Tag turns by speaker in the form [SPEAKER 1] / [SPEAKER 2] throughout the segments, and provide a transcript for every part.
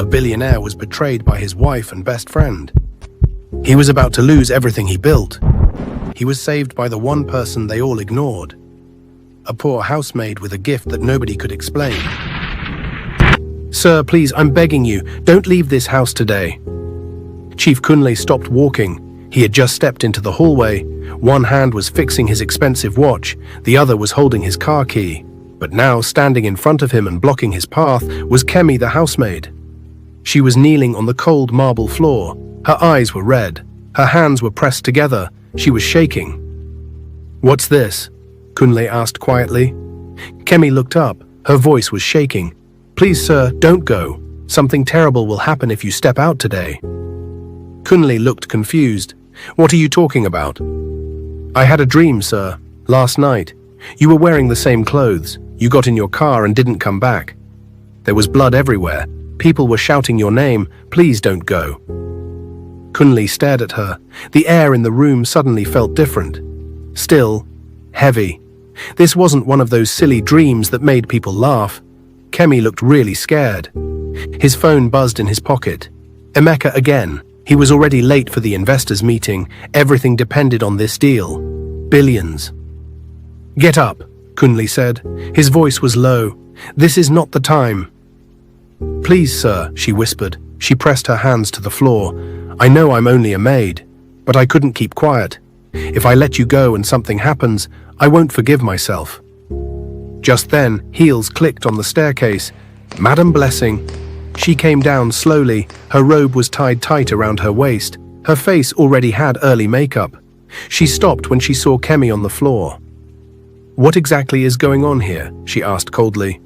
[SPEAKER 1] A billionaire was betrayed by his wife and best friend. He was about to lose everything he built. He was saved by the one person they all ignored. A poor housemaid with a gift that nobody could explain. "Sir, please, I'm begging you, don't leave this house today." Chief Kunle stopped walking. He had just stepped into the hallway. One hand was fixing his expensive watch, the other was holding his car key. But now, standing in front of him and blocking his path, was Kemi the housemaid. She was kneeling on the cold marble floor. Her eyes were red. Her hands were pressed together. She was shaking. "What's this?" Kunle asked quietly. Kemi looked up. Her voice was shaking. "Please, sir, don't go. Something terrible will happen if you step out today." Kunle looked confused. "What are you talking about?" "I had a dream, sir. Last night. You were wearing the same clothes. You got in your car and didn't come back. There was blood everywhere. People were shouting your name. Please don't go." Kunle stared at her. The air in the room suddenly felt different. Still, heavy. This wasn't one of those silly dreams that made people laugh. Kemi looked really scared. His phone buzzed in his pocket. Emeka again. He was already late for the investors' meeting. Everything depended on this deal. Billions. "Get up," Kunle said. His voice was low. "This is not the time." "Please, sir," she whispered. She pressed her hands to the floor. "I know I'm only a maid, but I couldn't keep quiet. If I let you go and something happens, I won't forgive myself." Just then, heels clicked on the staircase. Madam Blessing. She came down slowly. Her robe was tied tight around her waist. Her face already had early makeup. She stopped when she saw Kemi on the floor. "What exactly is going on here?" she asked coldly.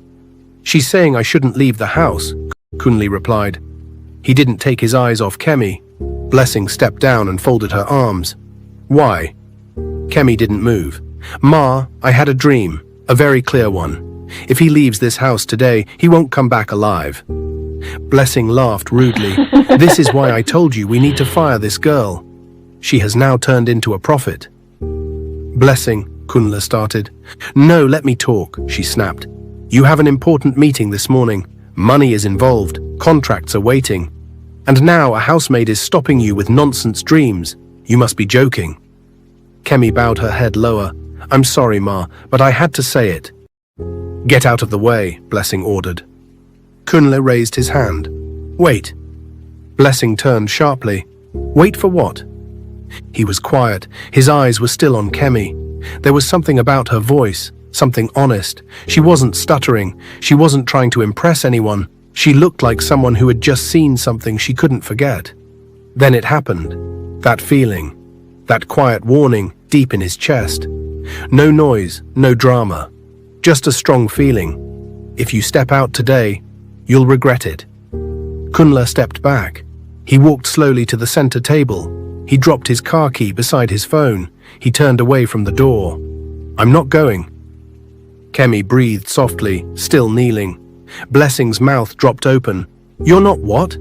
[SPEAKER 1] "She's saying I shouldn't leave the house," Kunle replied. He didn't take his eyes off Kemi. Blessing stepped down and folded her arms. "Why?" Kemi didn't move. "Ma, I had a dream, a very clear one. If he leaves this house today, he won't come back alive." Blessing laughed rudely. "This is why I told you we need to fire this girl. She has now turned into a prophet." "Blessing," Kunle started. "No, let me talk," she snapped. "You have an important meeting this morning. Money is involved. Contracts are waiting. And now a housemaid is stopping you with nonsense dreams. You must be joking." Kemi bowed her head lower. "I'm sorry, Ma, but I had to say it." "Get out of the way," Blessing ordered. Kunle raised his hand. "Wait." Blessing turned sharply. "Wait for what?" He was quiet. His eyes were still on Kemi. There was something about her voice, something honest. She wasn't stuttering. She wasn't trying to impress anyone. She looked like someone who had just seen something she couldn't forget. Then it happened. That feeling. That quiet warning deep in his chest. No noise, no drama. Just a strong feeling. If you step out today, you'll regret it. Kunle stepped back. He walked slowly to the center table. He dropped his car key beside his phone. He turned away from the door. "I'm not going." Kemi breathed softly, still kneeling. Blessing's mouth dropped open. "You're not what?"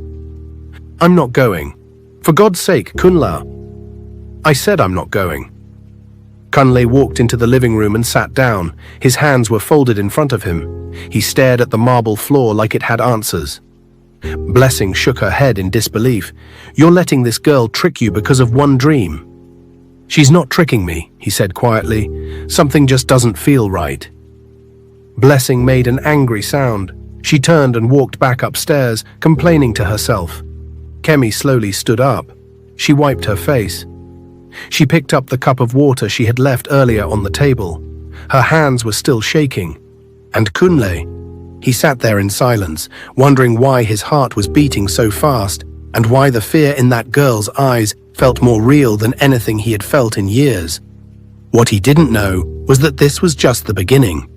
[SPEAKER 1] "I'm not going. For God's sake, Kunle." "I said I'm not going." Kunle walked into the living room and sat down. His hands were folded in front of him. He stared at the marble floor like it had answers. Blessing shook her head in disbelief. "You're letting this girl trick you because of one dream." "She's not tricking me," he said quietly. "Something just doesn't feel right." Blessing made an angry sound. She turned and walked back upstairs, complaining to herself. Kemi slowly stood up. She wiped her face. She picked up the cup of water she had left earlier on the table. Her hands were still shaking. And Kunle? He sat there in silence, wondering why his heart was beating so fast and why the fear in that girl's eyes felt more real than anything he had felt in years. What he didn't know was that this was just the beginning.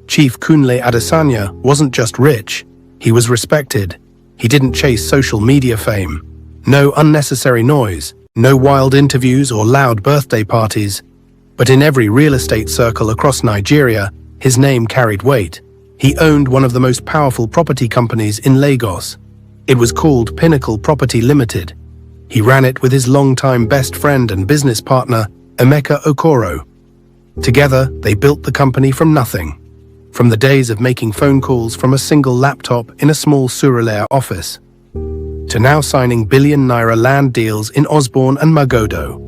[SPEAKER 1] Chief Kunle Adesanya wasn't just rich. He was respected. He didn't chase social media fame. No unnecessary noise. No wild interviews or loud birthday parties. But in every real estate circle across Nigeria, his name carried weight. He owned one of the most powerful property companies in Lagos. It was called Pinnacle Property Limited. He ran it with his longtime best friend and business partner, Emeka Okoro. Together, they built the company from nothing. From the days of making phone calls from a single laptop in a small Surulere office. to now signing billion-naira land deals in Osborne and Magodo.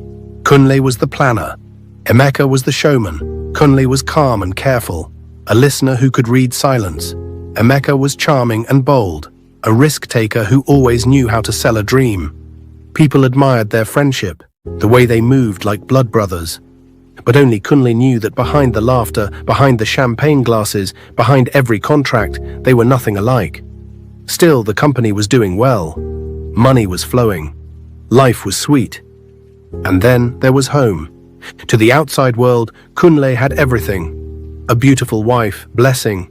[SPEAKER 1] Kunle was the planner. Emeka was the showman. Kunle was calm and careful, a listener who could read silence. Emeka was charming and bold, a risk-taker who always knew how to sell a dream. People admired their friendship, the way they moved like blood brothers. But only Kunle knew that behind the laughter, behind the champagne glasses, behind every contract, they were nothing alike. Still, the company was doing well. Money was flowing. Life was sweet. And then there was home. To the outside world, Kunle had everything. A beautiful wife, Blessing.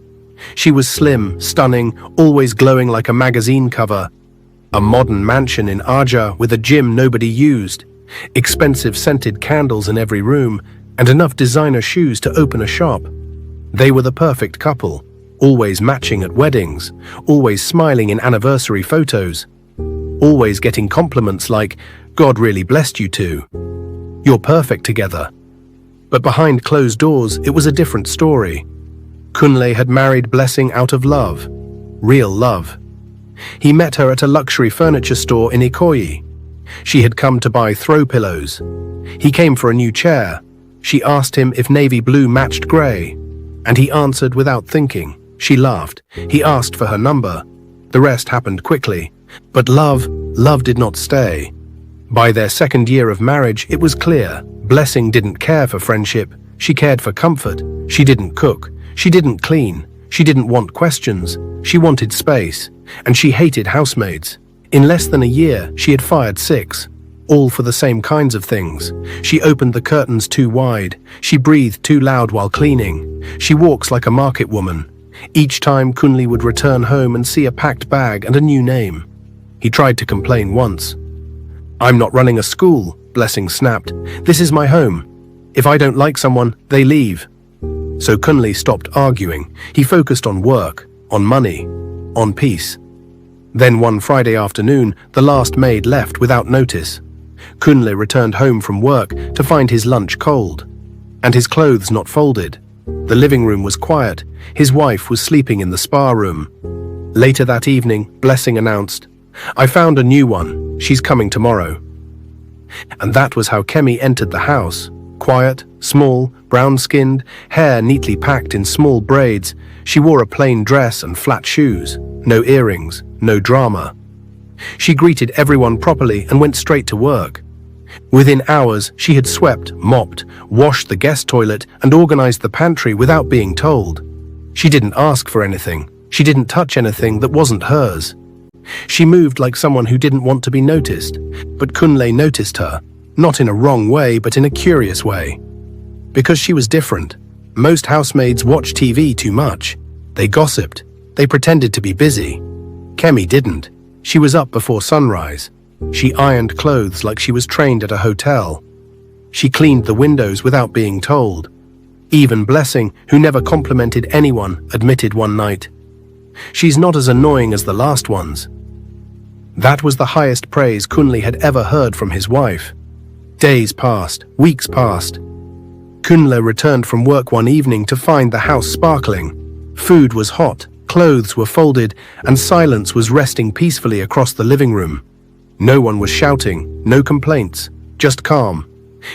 [SPEAKER 1] She was slim, stunning, always glowing like a magazine cover. A modern mansion in Aja with a gym nobody used. Expensive scented candles in every room, and enough designer shoes to open a shop. They were the perfect couple, always matching at weddings, always smiling in anniversary photos, always getting compliments like, "God really blessed you two. You're perfect together." But behind closed doors, it was a different story. Kunle had married Blessing out of love, real love. He met her at a luxury furniture store in Ikoyi. She had come to buy throw pillows. He came for a new chair. She asked him if navy blue matched grey, and he answered without thinking. She laughed. He asked for her number. The rest happened quickly. But love did not stay. By their second year of marriage, it was clear. Blessing didn't care for friendship. She cared for comfort. She didn't cook. She didn't clean. She didn't want questions. She wanted space. And she hated housemaids. In less than a year, she had fired 6. All for the same kinds of things. She opened the curtains too wide. She breathed too loud while cleaning. She walks like a market woman. Each time Kunle would return home and see a packed bag and a new name. He tried to complain once. "I'm not running a school," Blessing snapped. "This is my home. If I don't like someone, they leave." So Kunle stopped arguing. He focused on work, on money, on peace. Then one Friday afternoon, the last maid left without notice. Kunle returned home from work to find his lunch cold, and his clothes not folded. The living room was quiet. His wife was sleeping in the spa room. Later that evening, Blessing announced, "I found a new one. She's coming tomorrow." And that was how Kemi entered the house. Quiet, small, brown-skinned, hair neatly packed in small braids. She wore a plain dress and flat shoes. No earrings, no drama. She greeted everyone properly and went straight to work. Within hours, she had swept, mopped, washed the guest toilet and organized the pantry without being told. She didn't ask for anything. She didn't touch anything that wasn't hers. She moved like someone who didn't want to be noticed, but Kunle noticed her, not in a wrong way, but in a curious way. Because she was different. Most housemaids watched TV too much. They gossiped. They pretended to be busy. Kemi didn't. She was up before sunrise. She ironed clothes like she was trained at a hotel. She cleaned the windows without being told. Even Blessing, who never complimented anyone, admitted one night, "She's not as annoying as the last ones." That was the highest praise Kunle had ever heard from his wife. Days passed, weeks passed. Kunle returned from work one evening to find the house sparkling. Food was hot, clothes were folded, and silence was resting peacefully across the living room. No one was shouting, no complaints, just calm.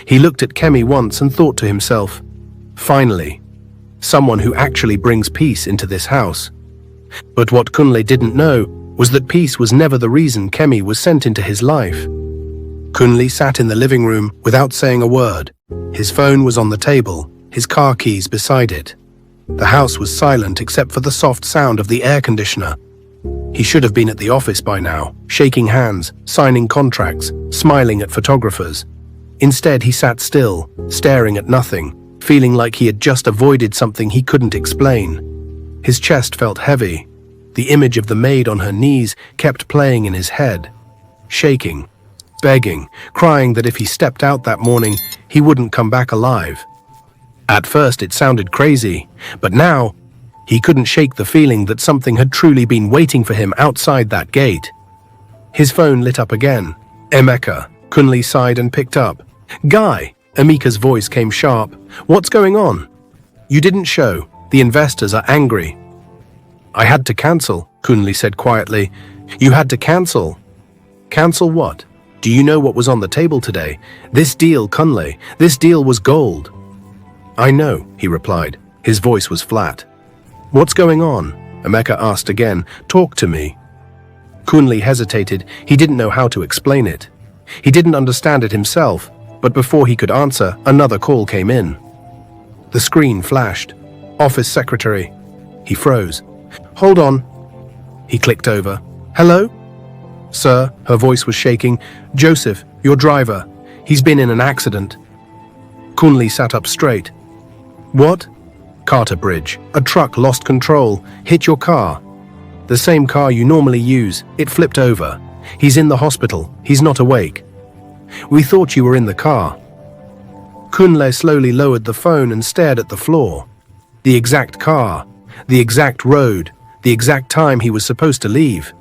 [SPEAKER 1] He looked at Kemi once and thought to himself, "Finally, someone who actually brings peace into this house." But what Kunle didn't know was that peace was never the reason Kemi was sent into his life. Kunle sat in the living room without saying a word. His phone was on the table, his car keys beside it. The house was silent except for the soft sound of the air conditioner. He should have been at the office by now, shaking hands, signing contracts, smiling at photographers. Instead, he sat still, staring at nothing, feeling like he had just avoided something he couldn't explain. His chest felt heavy. The image of the maid on her knees kept playing in his head, shaking, begging, crying that if he stepped out that morning, he wouldn't come back alive. At first it sounded crazy, but now he couldn't shake the feeling that something had truly been waiting for him outside that gate. His phone lit up again. "Emeka," Kunle sighed and picked up. "Guy," Emeka's voice came sharp. "What's going on?" "You didn't show. The investors are angry." "I had to cancel," Kunle said quietly. "You had to cancel?" Cancel what? Do you know what was on the table today? This deal, Kunle, this deal was gold. I know, he replied. His voice was flat. What's going on? Emeka asked again. Talk to me. Kunle hesitated. He didn't know how to explain it. He didn't understand it himself, but before he could answer, another call came in. The screen flashed. Office secretary. He froze. Hold on. He clicked over. Hello? Sir, her voice was shaking. Joseph, your driver. He's been in an accident. Kunle sat up straight. What? Carter Bridge. A truck lost control, hit your car. The same car you normally use. It flipped over. He's in the hospital. He's not awake. We thought you were in the car. Kunle slowly lowered the phone and stared at the floor. The exact car, the exact road, the exact time he was supposed to leave.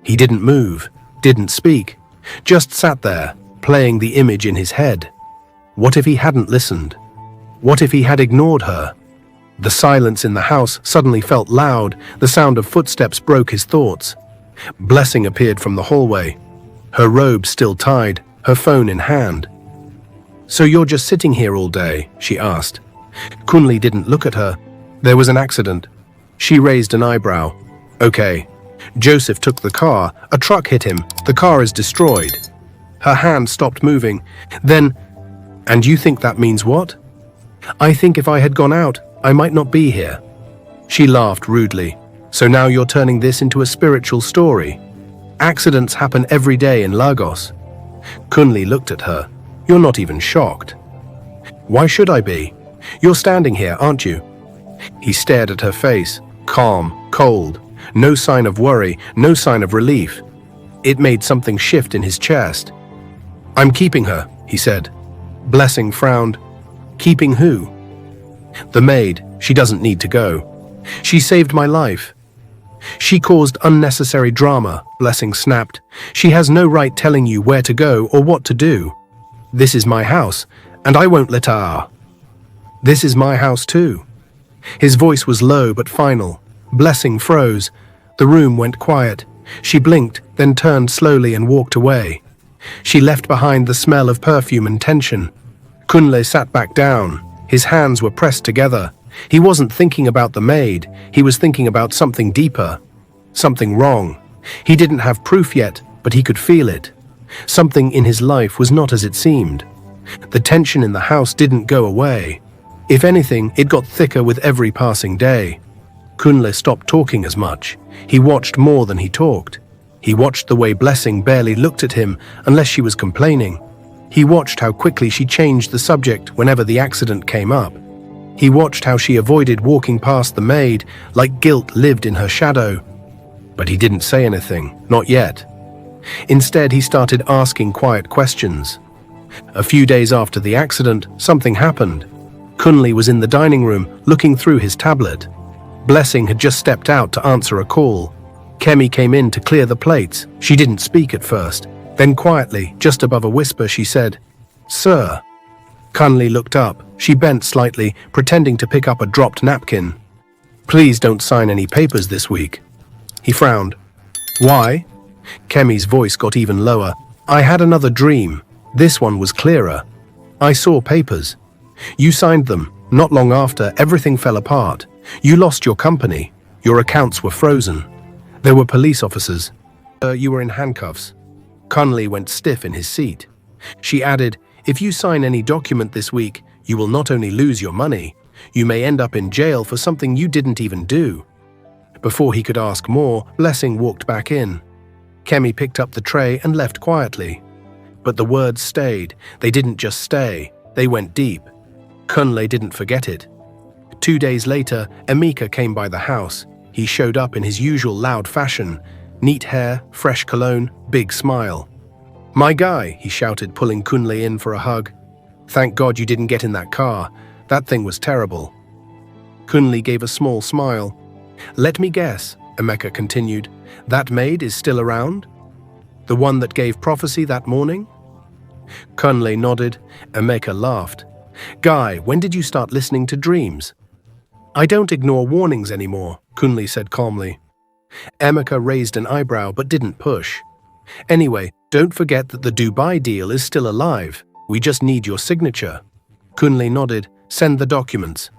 [SPEAKER 1] He didn't move, didn't speak, just sat there, playing the image in his head. What if he hadn't listened? What if he had ignored her? The silence in the house suddenly felt loud. The sound of footsteps broke his thoughts. Blessing appeared from the hallway, her robe still tied, her phone in hand. So you're just sitting here all day? She asked. Kunle didn't look at her. There was an accident. She raised an eyebrow. Okay. Joseph took the car. A truck hit him. The car is destroyed. Her hand stopped moving. Then, and you think that means what? I think if I had gone out, I might not be here. She laughed rudely. So now you're turning this into a spiritual story. Accidents happen every day in Lagos. Kunle looked at her. You're not even shocked. Why should I be? You're standing here, aren't you? He stared at her face, calm, cold, no sign of worry, no sign of relief. It made something shift in his chest. I'm keeping her, he said. Blessing frowned. Keeping who? The maid. She doesn't need to go. She saved my life. She caused unnecessary drama, Blessing snapped. She has no right telling you where to go or what to do. This is my house, and I won't let her. This is my house too. His voice was low but final. Blessing froze. The room went quiet. She blinked, then turned slowly and walked away. She left behind the smell of perfume and tension. Kunle sat back down. His hands were pressed together. He wasn't thinking about the maid. He was thinking about something deeper. Something wrong. He didn't have proof yet, but he could feel it. Something in his life was not as it seemed. The tension in the house didn't go away. If anything, it got thicker with every passing day. Kunle stopped talking as much. He watched more than he talked. He watched the way Blessing barely looked at him unless she was complaining. He watched how quickly she changed the subject whenever the accident came up. He watched how she avoided walking past the maid, like guilt lived in her shadow. But he didn't say anything, not yet. Instead, he started asking quiet questions. A few days after the accident, something happened. Kunle was in the dining room, looking through his tablet. Blessing had just stepped out to answer a call. Kemi came in to clear the plates. She didn't speak at first. Then quietly, just above a whisper, she said, "Sir." Kunle looked up. She bent slightly, pretending to pick up a dropped napkin. "Please don't sign any papers this week." He frowned. "Why?" Kemi's voice got even lower. "I had another dream. This one was clearer. I saw papers. You signed them. Not long after, everything fell apart. You lost your company. Your accounts were frozen. There were police officers. You were in handcuffs." Kunle went stiff in his seat. She added, "If you sign any document this week, you will not only lose your money, you may end up in jail for something you didn't even do." Before he could ask more, Blessing walked back in. Kemi picked up the tray and left quietly. But the words stayed. They didn't just stay. They went deep. Kunle didn't forget it. 2 days later, Emeka came by the house. He showed up in his usual loud fashion. Neat hair, fresh cologne, big smile. "My guy," he shouted, pulling Kunle in for a hug. "Thank God you didn't get in that car. That thing was terrible." Kunle gave a small smile. "Let me guess," Emeka continued. "That maid is still around? The one that gave prophecy that morning?" Kunle nodded. Emeka laughed. "Guy, when did you start listening to dreams?" "I don't ignore warnings anymore," Kunle said calmly. Emeka raised an eyebrow but didn't push. "Anyway, Don't forget that the Dubai deal is still alive. We just need your signature. Kunle nodded. Send the documents.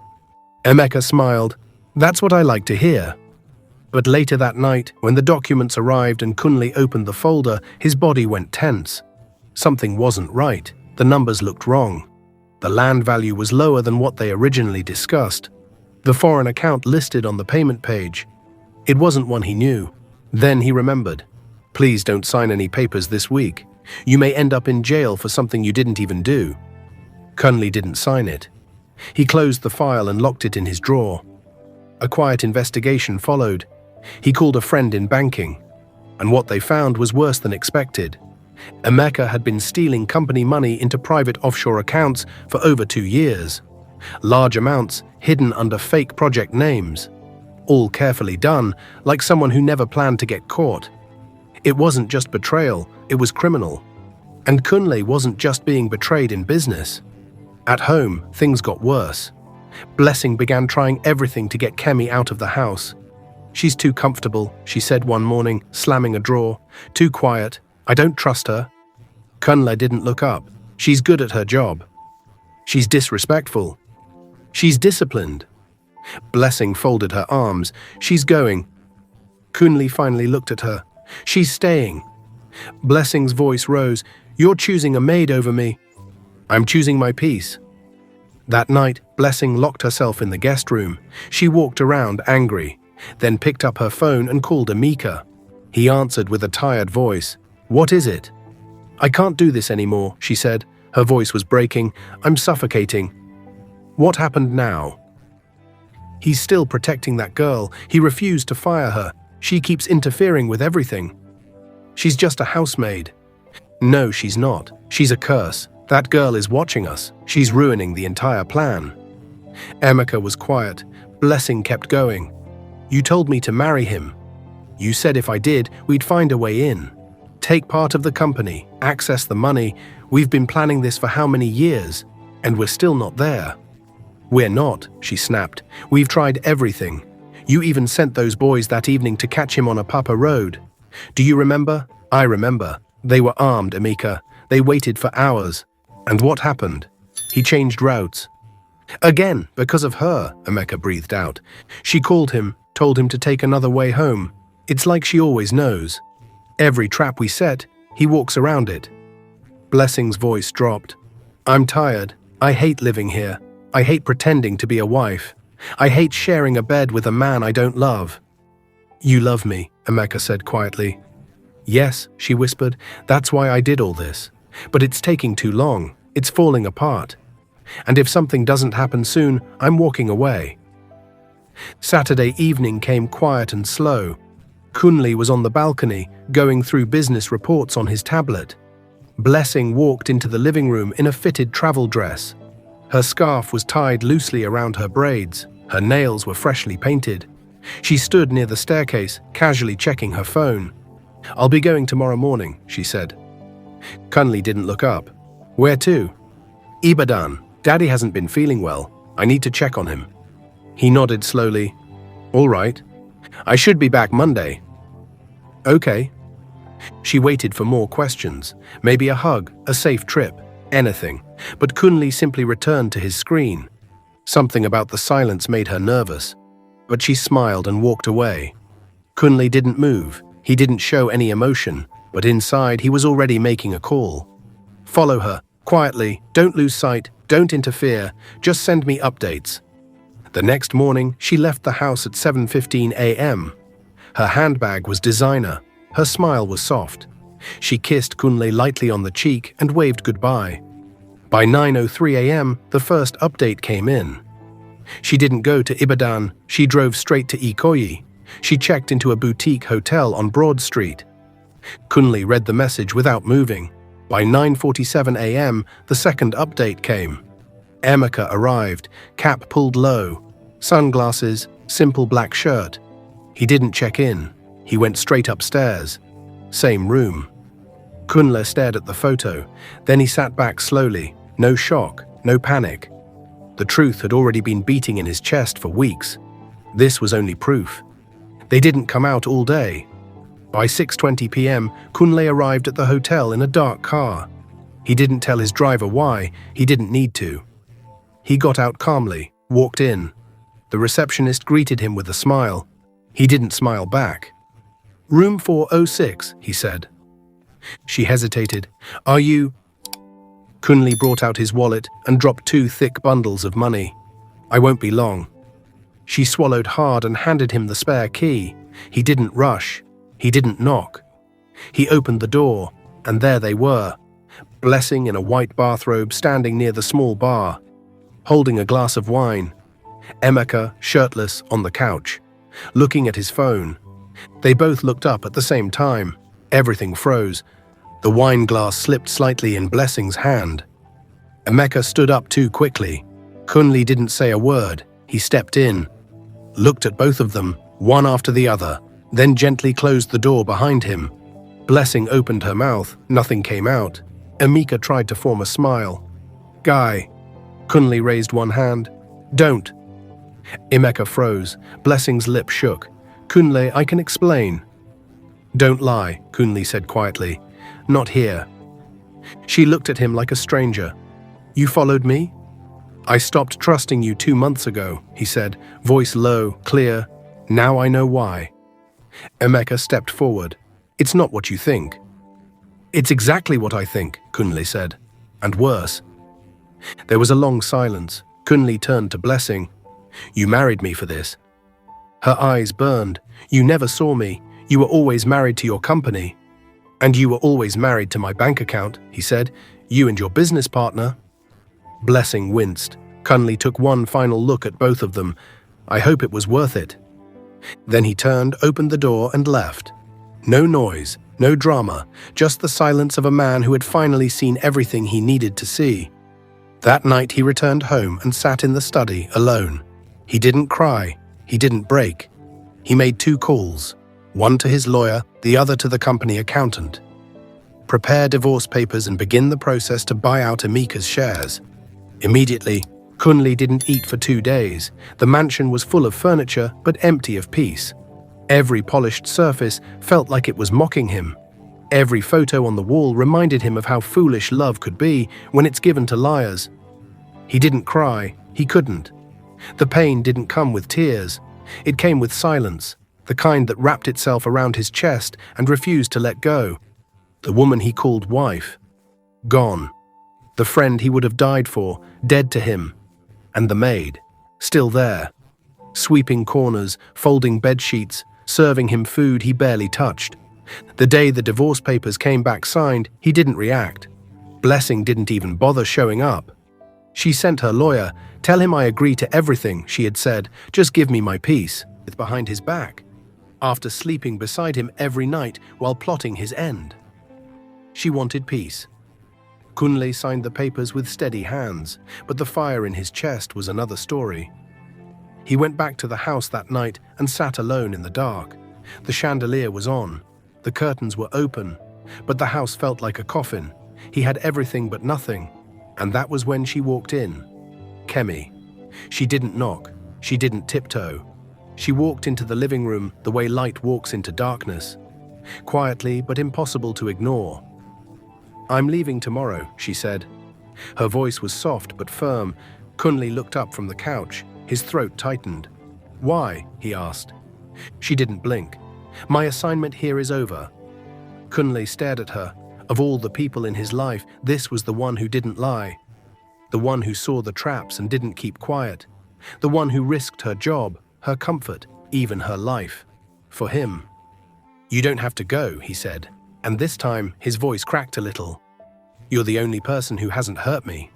[SPEAKER 1] Emeka smiled. That's what I like to hear. But later that night, when the documents arrived and Kunle opened the folder, his body went tense. Something wasn't right. The numbers looked wrong. The land value was lower than what they originally discussed. The foreign account listed on the payment page. It wasn't one he knew. Then he remembered. Please don't sign any papers this week. You may end up in jail for something you didn't even do. Kunle didn't sign it. He closed the file and locked it in his drawer. A quiet investigation followed. He called a friend in banking. And what they found was worse than expected. Emeka had been stealing company money into private offshore accounts for over 2 years. Large amounts hidden under fake project names. All carefully done, like someone who never planned to get caught. It wasn't just betrayal, it was criminal. And Kunle wasn't just being betrayed in business. At home, things got worse. Blessing began trying everything to get Kemi out of the house. She's too comfortable, she said one morning, slamming a drawer. Too quiet. I don't trust her. Kunle didn't look up. She's good at her job. She's disrespectful. She's disciplined. Blessing folded her arms. She's going. Kunle finally looked at her. She's staying. Blessing's voice rose. You're choosing a maid over me. I'm choosing my peace. That night, Blessing locked herself in the guest room. She walked around angry, then picked up her phone and called Emeka. He answered with a tired voice. What is it? I can't do this anymore, she said. Her voice was breaking. I'm suffocating. What happened now? He's still protecting that girl. He refused to fire her. She keeps interfering with everything. She's just a housemaid. No, she's not. She's a curse. That girl is watching us. She's ruining the entire plan. Emeka was quiet. Blessing kept going. You told me to marry him. You said if I did, we'd find a way in. Take part of the company, access the money. We've been planning this for how many years? And we're still not there. We're not, she snapped. We've tried everything. You even sent those boys that evening to catch him on a Papa road. Do you remember? I remember. They were armed, Emeka. They waited for hours. And what happened? He changed routes. Again, because of her, Emeka breathed out. She called him, told him to take another way home. It's like she always knows. Every trap we set, he walks around it. Blessing's voice dropped. I'm tired. I hate living here. I hate pretending to be a wife. I hate sharing a bed with a man I don't love. You love me, Emeka said quietly. Yes, she whispered. That's why I did all this. But it's taking too long. It's falling apart. And if something doesn't happen soon, I'm walking away. Saturday evening came quiet and slow. Kunle was on the balcony, going through business reports on his tablet. Blessing walked into the living room in a fitted travel dress. Her scarf was tied loosely around her braids. Her nails were freshly painted. She stood near the staircase, casually checking her phone. I'll be going tomorrow morning, she said. Kunle didn't look up. Where to? Ibadan. Daddy hasn't been feeling well. I need to check on him. He nodded slowly. All right. I should be back Monday. Okay. She waited for more questions. Maybe a hug, a safe trip, anything. But Kunle simply returned to his screen. Something about the silence made her nervous. But she smiled and walked away. Kunle didn't move. He didn't show any emotion. But inside, he was already making a call. Follow her. Quietly. Don't lose sight. Don't interfere. Just send me updates. The next morning, she left the house at 7:15 a.m. Her handbag was designer. Her smile was soft. She kissed Kunle lightly on the cheek and waved goodbye. By 9:03 a.m., the first update came in. She didn't go to Ibadan. She drove straight to Ikoyi. She checked into a boutique hotel on Broad Street. Kunle read the message without moving. By 9:47 a.m., the second update came. Emeka arrived, cap pulled low, sunglasses, simple black shirt. He didn't check in. He went straight upstairs. Same room. Kunle stared at the photo. Then he sat back slowly. No shock, no panic. The truth had already been beating in his chest for weeks. This was only proof. They didn't come out all day. By 6:20 p.m., Kunle arrived at the hotel in a dark car. He didn't tell his driver why. He didn't need to. He got out calmly, walked in. The receptionist greeted him with a smile. He didn't smile back. "Room 406, he said. She hesitated. "Are you—" Kunle brought out his wallet and dropped 2 thick bundles of money. "I won't be long." She swallowed hard and handed him the spare key. He didn't rush. He didn't knock. He opened the door, and there they were, Blessing in a white bathrobe standing near the small bar, holding a glass of wine. Emeka, shirtless, on the couch, looking at his phone. They both looked up at the same time. Everything froze. The wine glass slipped slightly in Blessing's hand. Emeka stood up too quickly. Kunle didn't say a word. He stepped in, looked at both of them, one after the other, then gently closed the door behind him. Blessing opened her mouth. Nothing came out. Emeka tried to form a smile. "Guy." Kunle raised one hand. "Don't." Emeka froze. Blessing's lip shook. "Kunle, I can explain." "Don't lie," Kunle said quietly. "Not here." She looked at him like a stranger. "You followed me?" "I stopped trusting you 2 months ago," he said, voice low, clear. "Now I know why." Emeka stepped forward. "It's not what you think." "It's exactly what I think," Kunle said. "And worse." There was a long silence. Kunle turned to Blessing. "You married me for this." Her eyes burned. "You never saw me. You were always married to your company." "And you were always married to my bank account," he said. "You and your business partner." Blessing winced. Kunle took one final look at both of them. "I hope it was worth it." Then he turned, opened the door, and left. No noise, no drama, just the silence of a man who had finally seen everything he needed to see. That night he returned home and sat in the study alone. He didn't cry. He didn't break. He made 2 calls, one to his lawyer, the other to the company accountant. Prepare divorce papers and begin the process to buy out Emeka's shares. Immediately, Kunle didn't eat for 2 days. The mansion was full of furniture, but empty of peace. Every polished surface felt like it was mocking him. Every photo on the wall reminded him of how foolish love could be when it's given to liars. He didn't cry. He couldn't. The pain didn't come with tears. It came with silence, the kind that wrapped itself around his chest and refused to let go. The woman he called wife, gone. The friend he would have died for, dead to him. And the maid, still there, sweeping corners, folding bedsheets, serving him food he barely touched. The day the divorce papers came back signed, he didn't react. Blessing didn't even bother showing up. She sent her lawyer. "Tell him I agree to everything," she had said. "Just give me my peace," behind his back, after sleeping beside him every night while plotting his end. She wanted peace. Kunle signed the papers with steady hands, but the fire in his chest was another story. He went back to the house that night and sat alone in the dark. The chandelier was on. The curtains were open, but the house felt like a coffin. He had everything but nothing. And that was when she walked in. Kemi. She didn't knock. She didn't tiptoe. She walked into the living room the way light walks into darkness. Quietly, but impossible to ignore. "I'm leaving tomorrow," she said. Her voice was soft but firm. Kunle looked up from the couch. His throat tightened. "Why?" he asked. She didn't blink. "My assignment here is over." Kunle stared at her. Of all the people in his life, this was the one who didn't lie. The one who saw the traps and didn't keep quiet. The one who risked her job, her comfort, even her life. For him. "You don't have to go," he said. And this time, his voice cracked a little. "You're the only person who hasn't hurt me."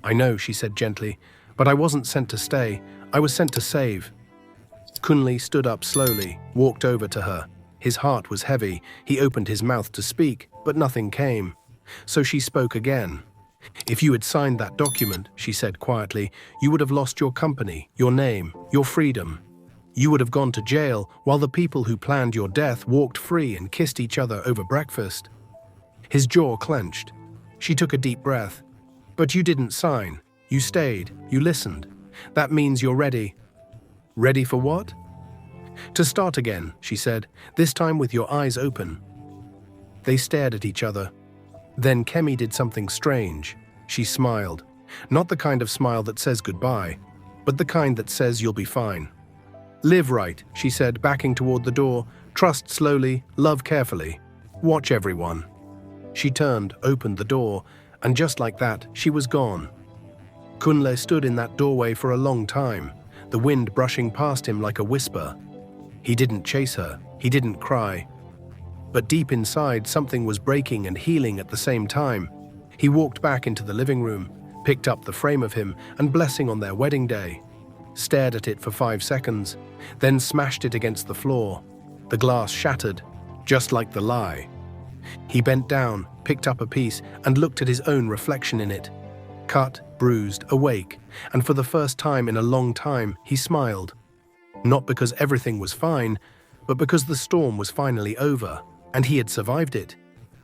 [SPEAKER 1] "I know," she said gently, "but I wasn't sent to stay. I was sent to save." Kunle stood up slowly, walked over to her. His heart was heavy. He opened his mouth to speak, but nothing came. So she spoke again. "If you had signed that document," she said quietly, "you would have lost your company, your name, your freedom. You would have gone to jail while the people who planned your death walked free and kissed each other over breakfast." His jaw clenched. She took a deep breath. "But you didn't sign. You stayed. You listened. That means you're ready." "Ready for what?" "To start again," she said, "this time with your eyes open." They stared at each other. Then Kemi did something strange. She smiled. Not the kind of smile that says goodbye, but the kind that says you'll be fine. "Live right," she said, backing toward the door. "Trust slowly, love carefully. Watch everyone." She turned, opened the door, and just like that, she was gone. Kunle stood in that doorway for a long time, the wind brushing past him like a whisper. He didn't chase her, he didn't cry. But deep inside, something was breaking and healing at the same time. He walked back into the living room, picked up the frame of him and blessing on their wedding day, stared at it for 5 seconds, then smashed it against the floor. The glass shattered, just like the lie. He bent down, picked up a piece, and looked at his own reflection in it. Cut, bruised, awake, and for the first time in a long time, he smiled. Not because everything was fine, but because the storm was finally over, and he had survived it.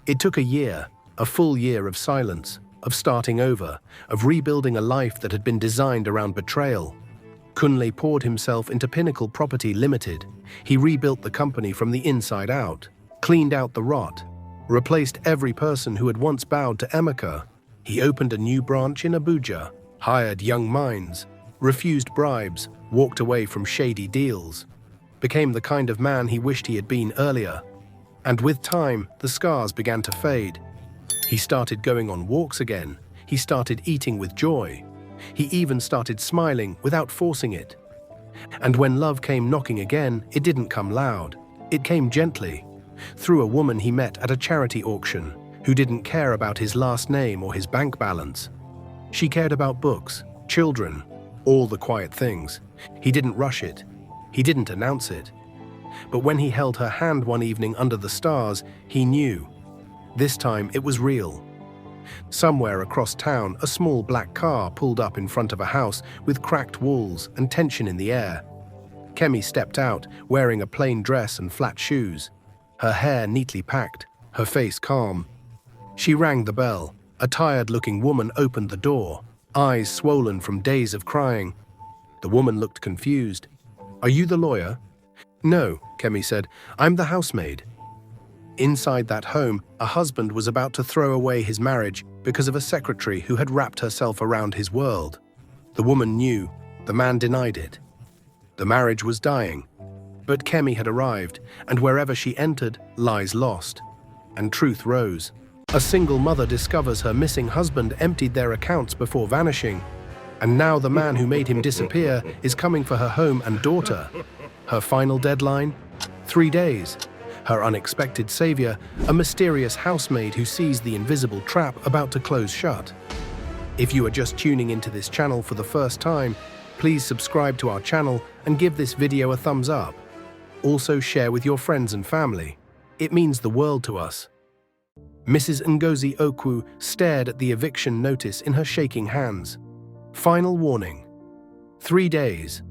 [SPEAKER 1] It took a year, a full year of silence, of starting over, of rebuilding a life that had been designed around betrayal. Kunle poured himself into Pinnacle Property Limited. He rebuilt the company from the inside out, cleaned out the rot, replaced every person who had once bowed to Emeka. He opened a new branch in Abuja, hired young minds, refused bribes, walked away from shady deals, became the kind of man he wished he had been earlier. And with time, the scars began to fade. He started going on walks again. He started eating with joy. He even started smiling without forcing it. And when love came knocking again, it didn't come loud. It came gently, through a woman he met at a charity auction who didn't care about his last name or his bank balance. She cared about books, children, all the quiet things. He didn't rush it. He didn't announce it. But when he held her hand one evening under the stars, he knew. This time it was real. Somewhere across town, a small black car pulled up in front of a house with cracked walls and tension in the air. Kemi stepped out, wearing a plain dress and flat shoes, her hair neatly packed, her face calm. She rang the bell. A tired-looking woman opened the door, eyes swollen from days of crying. The woman looked confused. "Are you the lawyer?" "No," Kemi said. "I'm the housemaid." Inside that home, a husband was about to throw away his marriage because of a secretary who had wrapped herself around his world. The woman knew. The man denied it. The marriage was dying. But Kemi had arrived, and wherever she entered, lies lost. And truth rose. A single mother discovers her missing husband emptied their accounts before vanishing. And now the man who made him disappear is coming for her home and daughter. Her final deadline? 3 days. Her unexpected savior, a mysterious housemaid who sees the invisible trap about to close shut. If you are just tuning into this channel for the first time, please subscribe to our channel and give this video a thumbs up. Also share with your friends and family. It means the world to us. Mrs. Ngozi Okwu stared at the eviction notice in her shaking hands. Final warning. 3 days.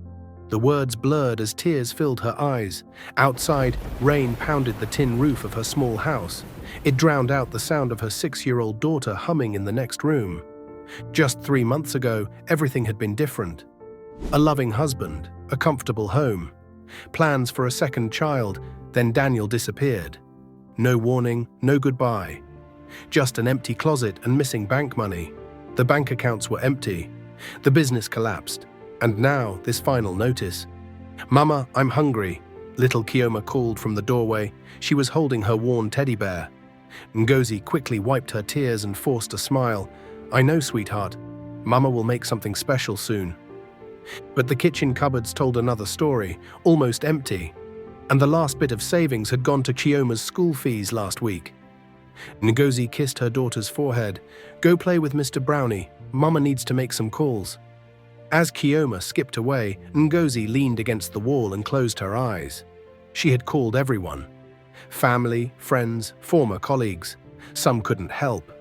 [SPEAKER 1] The words blurred as tears filled her eyes. Outside, rain pounded the tin roof of her small house. It drowned out the sound of her 6-year-old daughter humming in the next room. Just 3 months ago, everything had been different. A loving husband, a comfortable home, plans for a second child, then Daniel disappeared. No warning, no goodbye. Just an empty closet and missing bank money. The bank accounts were empty. The business collapsed. And now, this final notice. "Mama, I'm hungry," little Kioma called from the doorway. She was holding her worn teddy bear. Ngozi quickly wiped her tears and forced a smile. "I know, sweetheart. Mama will make something special soon." But the kitchen cupboards told another story, almost empty. And the last bit of savings had gone to Chioma's school fees last week. Ngozi kissed her daughter's forehead. "Go play with Mr. Brownie. Mama needs to make some calls." As Kioma skipped away, Ngozi leaned against the wall and closed her eyes. She had called everyone. Family, friends, former colleagues. Some couldn't help.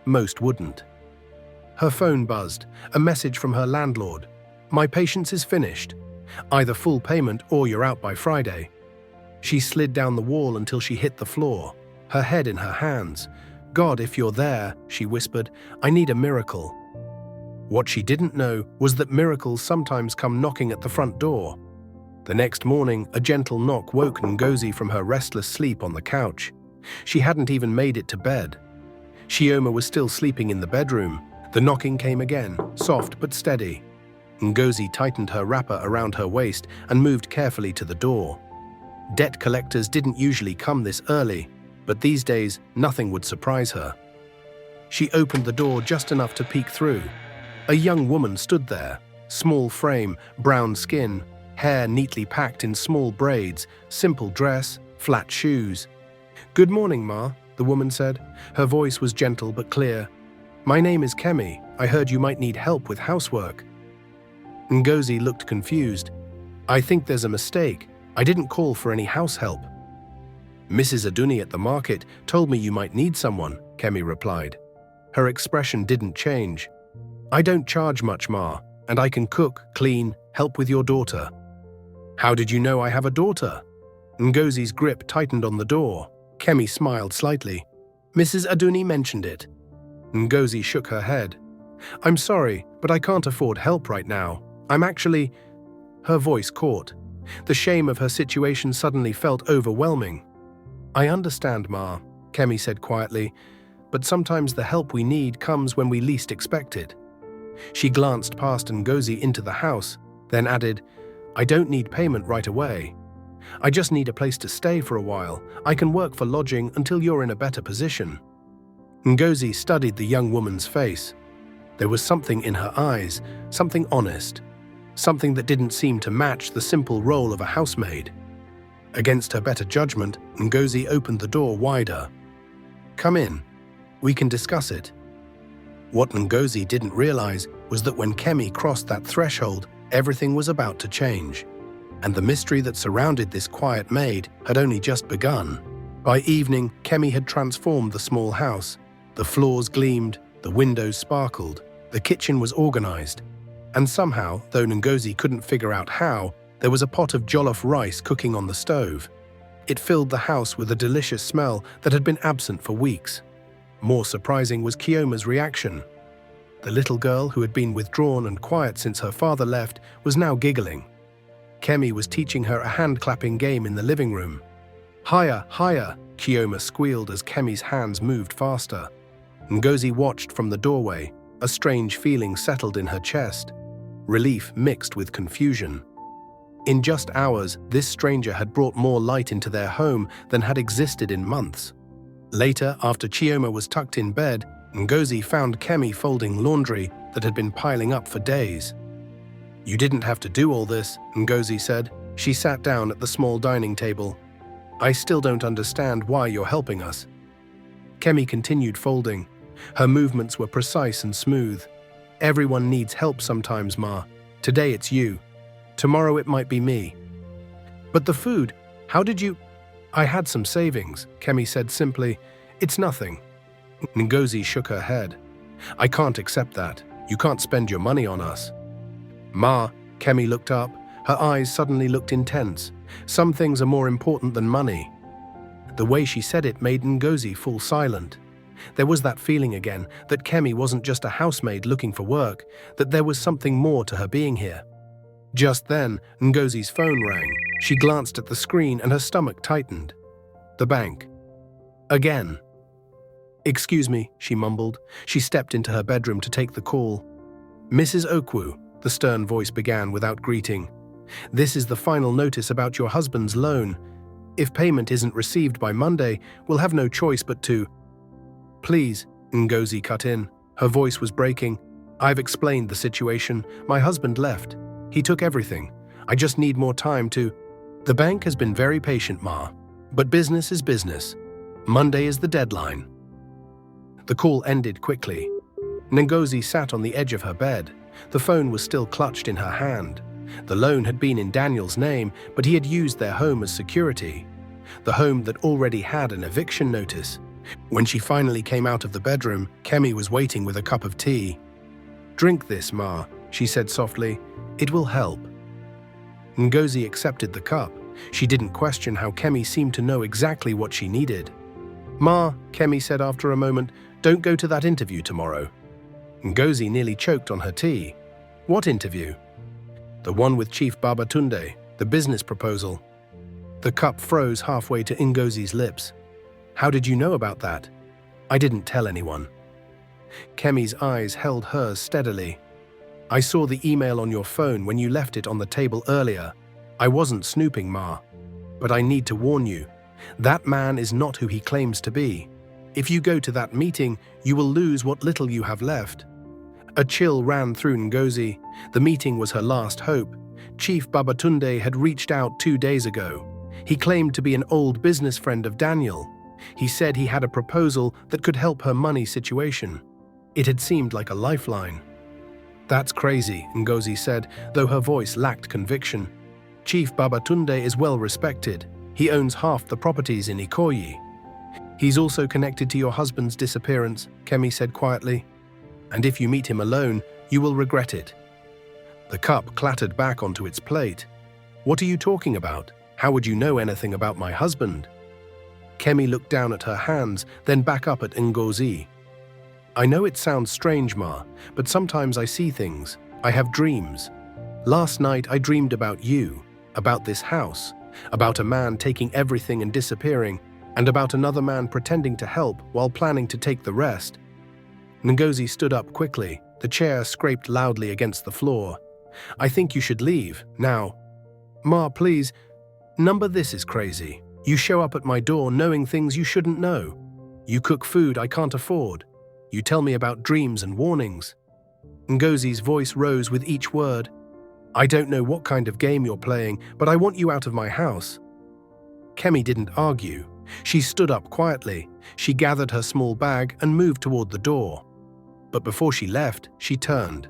[SPEAKER 1] Most wouldn't. Her phone buzzed, a message from her landlord. "My patience is finished. Either full payment or you're out by Friday." She slid down the wall until she hit the floor, her head in her hands. "God, if you're there," she whispered, "I need a miracle." What she didn't know was that miracles sometimes come knocking at the front door. The next morning, a gentle knock woke Ngozi from her restless sleep on the couch. She hadn't even made it to bed. Chioma was still sleeping in the bedroom. The knocking came again, soft but steady. Ngozi tightened her wrapper around her waist and moved carefully to the door. Debt collectors didn't usually come this early, but these days, nothing would surprise her. She opened the door just enough to peek through. A young woman stood there, small frame, brown skin, hair neatly packed in small braids, simple dress, flat shoes. "Good morning, Ma," the woman said. Her voice was gentle but clear. "My name is Kemi. I heard you might need help with housework." Ngozi looked confused. "I think there's a mistake. I didn't call for any house help." "Mrs. Aduni at the market told me you might need someone," Kemi replied. Her expression didn't change. "I don't charge much, Ma, and I can cook, clean, help with your daughter." "How did you know I have a daughter?" Ngozi's grip tightened on the door. Kemi smiled slightly. "Mrs. Aduni mentioned it." Ngozi shook her head. "I'm sorry, but I can't afford help right now. I'm actually—" Her voice caught. The shame of her situation suddenly felt overwhelming. "I understand, Ma," Kemi said quietly, "but sometimes the help we need comes when we least expect it." She glanced past Ngozi into the house, then added, "I don't need payment right away. I just need a place to stay for a while. I can work for lodging until you're in a better position." Ngozi studied the young woman's face. There was something in her eyes, something honest, something that didn't seem to match the simple role of a housemaid. Against her better judgment, Ngozi opened the door wider. "Come in. We can discuss it." What Ngozi didn't realize was that when Kemi crossed that threshold, everything was about to change. And the mystery that surrounded this quiet maid had only just begun. By evening, Kemi had transformed the small house. The floors gleamed, the windows sparkled, the kitchen was organized. And somehow, though Ngozi couldn't figure out how, there was a pot of jollof rice cooking on the stove. It filled the house with a delicious smell that had been absent for weeks. More surprising was Chioma's reaction. The little girl, who had been withdrawn and quiet since her father left, was now giggling. Kemi was teaching her a hand-clapping game in the living room. "Higher, higher," Chioma squealed as Kemi's hands moved faster. Ngozi watched from the doorway. A strange feeling settled in her chest. Relief mixed with confusion. In just hours, this stranger had brought more light into their home than had existed in months. Later, after Chioma was tucked in bed, Ngozi found Kemi folding laundry that had been piling up for days. "You didn't have to do all this," Ngozi said. She sat down at the small dining table. "I still don't understand why you're helping us." Kemi continued folding. Her movements were precise and smooth. "Everyone needs help sometimes, Ma. Today it's you. Tomorrow it might be me." "But the food, how did you—" "I had some savings," Kemi said simply. "It's nothing." Ngozi shook her head. "I can't accept that. You can't spend your money on us." "Ma," Kemi looked up. Her eyes suddenly looked intense. "Some things are more important than money." The way she said it made Ngozi fall silent. There was that feeling again, that Kemi wasn't just a housemaid looking for work, that there was something more to her being here. Just then, Ngozi's phone rang. She glanced at the screen and her stomach tightened. The bank. Again. "Excuse me," she mumbled. She stepped into her bedroom to take the call. "Mrs. Okwu," the stern voice began without greeting. "This is the final notice about your husband's loan. If payment isn't received by Monday, we'll have no choice but to—" "Please," Ngozi cut in. Her voice was breaking. "I've explained the situation. My husband left. He took everything. I just need more time to—" "The bank has been very patient, Ma. But business is business. Monday is the deadline." The call ended quickly. Ngozi sat on the edge of her bed. The phone was still clutched in her hand. The loan had been in Daniel's name, but he had used their home as security. The home that already had an eviction notice. When she finally came out of the bedroom, Kemi was waiting with a cup of tea. "Drink this, Ma," she said softly. "It will help." Ngozi accepted the cup. She didn't question how Kemi seemed to know exactly what she needed. "Ma," Kemi said after a moment, "don't go to that interview tomorrow." Ngozi nearly choked on her tea. "What interview?" "The one with Chief Babatunde, The business proposal. The cup froze halfway to Ngozi's lips. How did you know about that? I didn't tell anyone. Kemi's eyes held hers steadily. I saw the email on your phone when you left it on the table earlier. I wasn't snooping, Ma. But I need to warn you. That man is not who he claims to be. If you go to that meeting, you will lose what little you have left. A chill ran through Ngozi. The meeting was her last hope. Chief Babatunde had reached out 2 days ago. He claimed to be an old business friend of Daniel. He said he had a proposal that could help her money situation. It had seemed like a lifeline. That's crazy, Ngozi said, though her voice lacked conviction. Chief Babatunde is well respected. He owns half the properties in Ikoyi. He's also connected to your husband's disappearance, Kemi said quietly. And if you meet him alone, you will regret it. The cup clattered back onto its plate. What are you talking about? How would you know anything about my husband? Kemi looked down at her hands, then back up at Ngozi. I know it sounds strange, Ma, but sometimes I see things. I have dreams. Last night I dreamed about you, about this house, about a man taking everything and disappearing, and about another man pretending to help while planning to take the rest. Ngozi stood up quickly. The chair scraped loudly against the floor. I think you should leave, now. Ma, please. Number this is crazy. You show up at my door knowing things you shouldn't know. You cook food I can't afford. You tell me about dreams and warnings. Ngozi's voice rose with each word. I don't know what kind of game you're playing, but I want you out of my house. Kemi didn't argue. She stood up quietly. She gathered her small bag and moved toward the door. But before she left, she turned.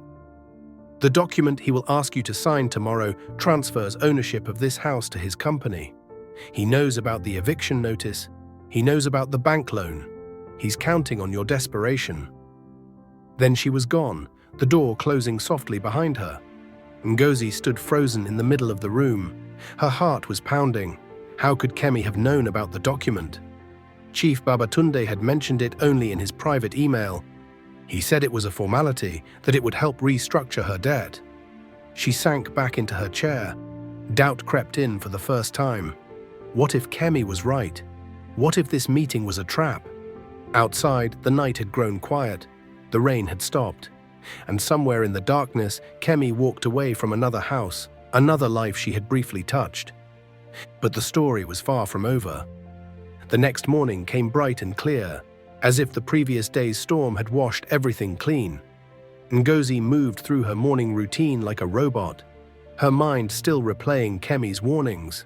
[SPEAKER 1] The document he will ask you to sign tomorrow transfers ownership of this house to his company. He knows about the eviction notice. He knows about the bank loan. He's counting on your desperation. Then she was gone, the door closing softly behind her. Ngozi stood frozen in the middle of the room. Her heart was pounding. How could Kemi have known about the document? Chief Babatunde had mentioned it only in his private email. He said it was a formality, that it would help restructure her debt. She sank back into her chair. Doubt crept in for the first time. What if Kemi was right? What if this meeting was a trap? Outside, the night had grown quiet. The rain had stopped. And somewhere in the darkness, Kemi walked away from another house, another life she had briefly touched. But the story was far from over. The next morning came bright and clear, as if the previous day's storm had washed everything clean. Ngozi moved through her morning routine like a robot, her mind still replaying Kemi's warnings.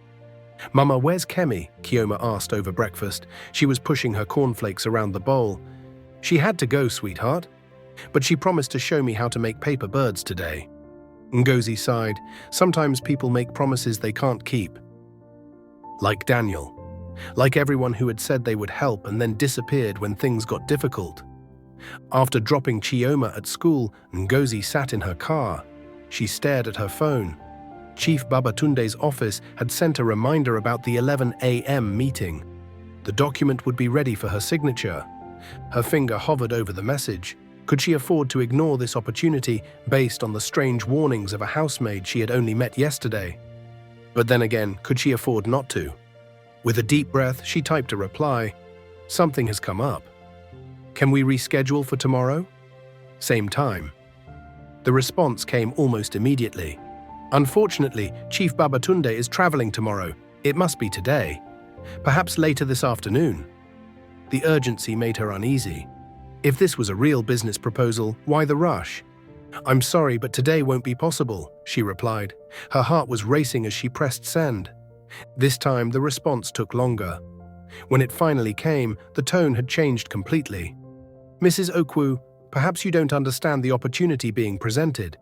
[SPEAKER 1] Mama, where's Kemi? Kioma asked over breakfast. She was pushing her cornflakes around the bowl. She had to go, sweetheart. But she promised to show me how to make paper birds today. Ngozi sighed. Sometimes people make promises they can't keep. Like Daniel. Like everyone who had said they would help and then disappeared when things got difficult. After dropping Chioma at school, Ngozi sat in her car. She stared at her phone. Chief Babatunde's office had sent a reminder about the 11 a.m. meeting. The document would be ready for her signature. Her finger hovered over the message. Could she afford to ignore this opportunity based on the strange warnings of a housemaid she had only met yesterday? But then again, could she afford not to? With a deep breath, she typed a reply. Something has come up. Can we reschedule for tomorrow? Same time. The response came almost immediately. Unfortunately, Chief Babatunde is traveling tomorrow. It must be today. Perhaps later this afternoon. The urgency made her uneasy. If this was a real business proposal, why the rush? I'm sorry, but today won't be possible, she replied. Her heart was racing as she pressed send. This time, the response took longer. When it finally came, the tone had changed completely. Mrs. Okwu, perhaps you don't understand the opportunity being presented.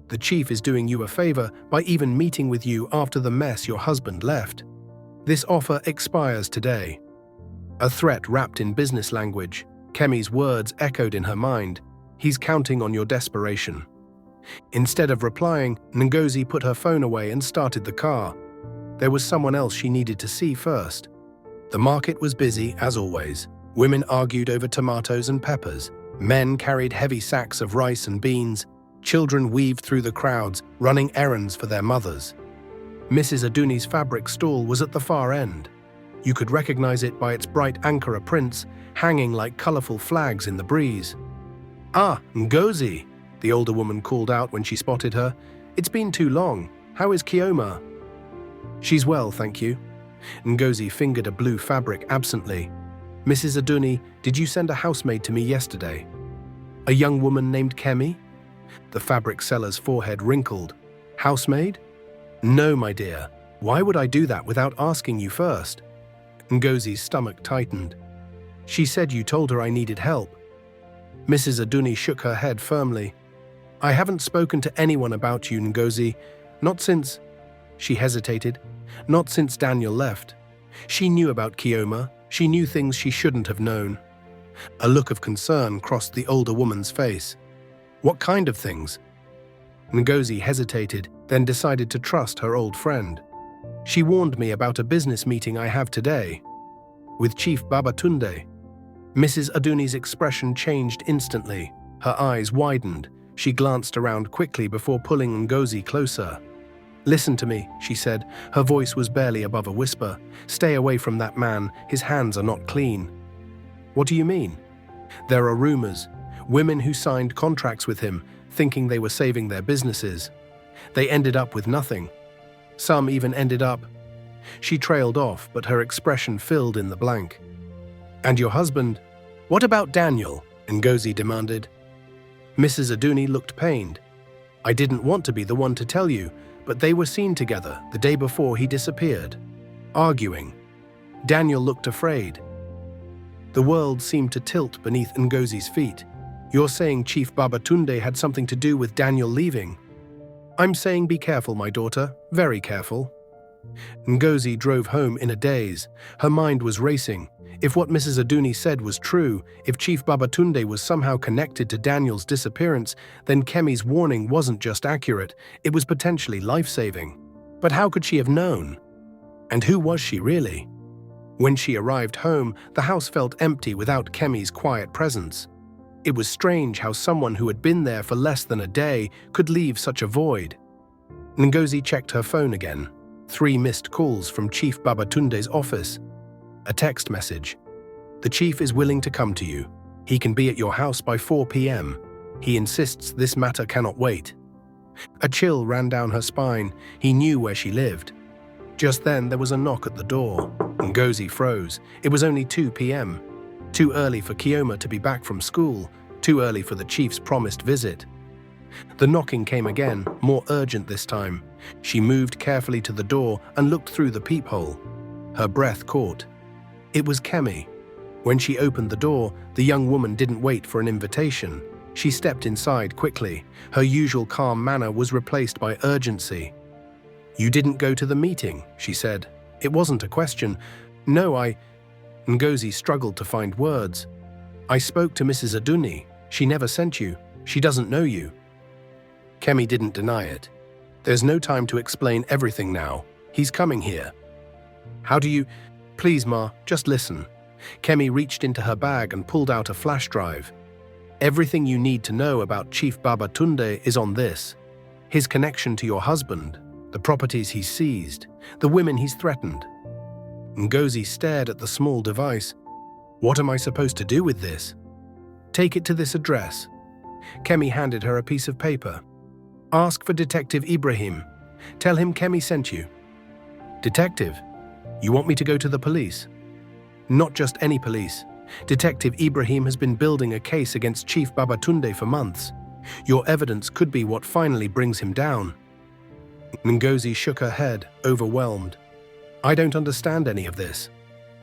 [SPEAKER 1] The chief is doing you a favor by even meeting with you after the mess your husband left. This offer expires today. A threat wrapped in business language. Kemi's words echoed in her mind. He's counting on your desperation. Instead of replying, Ngozi put her phone away and started the car. There was someone else she needed to see first. The market was busy, as always. Women argued over tomatoes and peppers. Men carried heavy sacks of rice and beans. Children weaved through the crowds, running errands for their mothers. Mrs. Aduni's fabric stall was at the far end. You could recognize it by its bright Ankara prints hanging like colorful flags in the breeze. "Ah, Ngozi," the older woman called out when she spotted her. "It's been too long. How is Kioma?" "She's well, thank you." Ngozi fingered a blue fabric absently. "Mrs. Aduni, did you send a housemaid to me yesterday?" "A young woman named Kemi?" The fabric seller's forehead wrinkled. "Housemaid?" "No, my dear. Why would I do that without asking you first?" Ngozi's stomach tightened. "She said you told her I needed help." Mrs. Aduni shook her head firmly. "I haven't spoken to anyone about you, Ngozi. Not since—" She hesitated. "Not since Daniel left. She knew about Kioma. She knew things she shouldn't have known." A look of concern crossed the older woman's face. "What kind of things?" Ngozi hesitated, then decided to trust her old friend. "She warned me about a business meeting I have today with Chief Babatunde." Mrs. Aduni's expression changed instantly. Her eyes widened. She glanced around quickly before pulling Ngozi closer. "Listen to me," she said. Her voice was barely above a whisper. "Stay away from that man. His hands are not clean." "What do you mean?" "There are rumors. Women who signed contracts with him, thinking they were saving their businesses. They ended up with nothing. Some even ended up—" She trailed off, but her expression filled in the blank. "And your husband? What about Daniel?" Ngozi demanded. Mrs. Aduni looked pained. "I didn't want to be the one to tell you, but they were seen together the day before he disappeared, arguing. Daniel looked afraid." The world seemed to tilt beneath Ngozi's feet. "You're saying Chief Babatunde had something to do with Daniel leaving?" "I'm saying be careful, my daughter, very careful." Ngozi drove home in a daze. Her mind was racing. If what Mrs. Aduni said was true, if Chief Babatunde was somehow connected to Daniel's disappearance, then Kemi's warning wasn't just accurate, it was potentially life-saving. But how could she have known? And who was she really? When she arrived home, the house felt empty without Kemi's quiet presence. It was strange how someone who had been there for less than a day could leave such a void. Ngozi checked her phone again. 3 missed calls from Chief Babatunde's office. A text message. "The chief is willing to come to you. He can be at your house by 4 p.m. He insists this matter cannot wait." A chill ran down her spine. He knew where she lived. Just then there was a knock at the door. Ngozi froze. It was only 2 p.m. Too early for Kioma to be back from school. Too early for the chief's promised visit. The knocking came again, more urgent this time. She moved carefully to the door and looked through the peephole. Her breath caught. It was Kemi. When she opened the door, the young woman didn't wait for an invitation. She stepped inside quickly. Her usual calm manner was replaced by urgency. "You didn't go to the meeting," she said. "It wasn't a question." "No, I—" Ngozi struggled to find words. "I spoke to Mrs. Aduni. She never sent you. She doesn't know you." Kemi didn't deny it. "There's no time to explain everything now. He's coming here." "How do you—" "Please, Ma, just listen." Kemi reached into her bag and pulled out a flash drive. "Everything you need to know about Chief Babatunde is on this. His connection to your husband, the properties he's seized, the women he's threatened." Ngozi stared at the small device. "What am I supposed to do with this?" "Take it to this address." Kemi handed her a piece of paper. "Ask for Detective Ibrahim. Tell him Kemi sent you." "Detective? You want me to go to the police?" "Not just any police. Detective Ibrahim has been building a case against Chief Babatunde for months. Your evidence could be what finally brings him down." Ngozi shook her head, overwhelmed. "I don't understand any of this.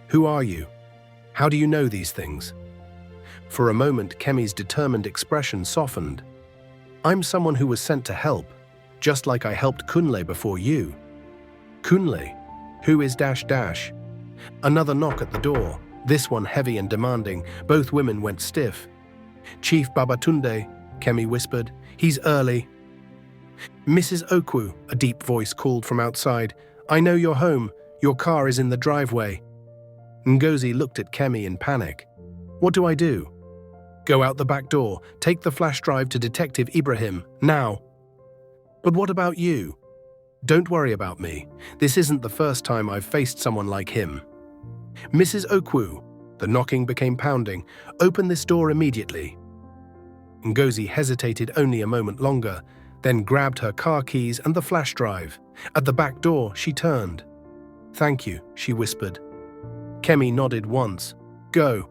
[SPEAKER 1] Who are you? How do you know these things?" For a moment, Kemi's determined expression softened. "I'm someone who was sent to help, just like I helped Kunle before you." "Kunle? Who is dash dash?" Another knock at the door, this one heavy and demanding. Both women went stiff. "Chief Babatunde," Kemi whispered. "He's early." "Mrs. Okwu," a deep voice called from outside. "I know you're home. Your car is in the driveway." Ngozi looked at Kemi in panic. "What do I do?" "Go out the back door. Take the flash drive to Detective Ibrahim, now." "But what about you?" Don't worry about me. This isn't the first time I've faced someone like him. Mrs. Okwu, the knocking became pounding. Open this door immediately. Ngozi hesitated only a moment longer, then grabbed her car keys and the flash drive. At the back door, she turned. Thank you, she whispered. Kemi nodded once. Go.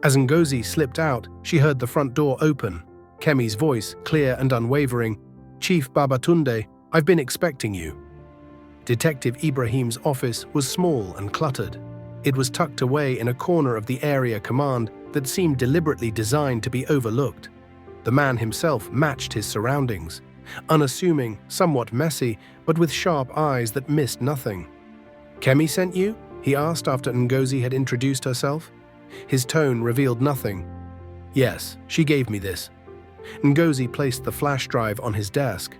[SPEAKER 1] As Ngozi slipped out, she heard the front door open. Kemi's voice, clear and unwavering. Chief Babatunde, I've been expecting you. Detective Ibrahim's office was small and cluttered. It was tucked away in a corner of the area command that seemed deliberately designed to be overlooked. The man himself matched his surroundings, unassuming, somewhat messy, but with sharp eyes that missed nothing. Kemi sent you? He asked after Ngozi had introduced herself. His tone revealed nothing. Yes, she gave me this. Ngozi placed the flash drive on his desk.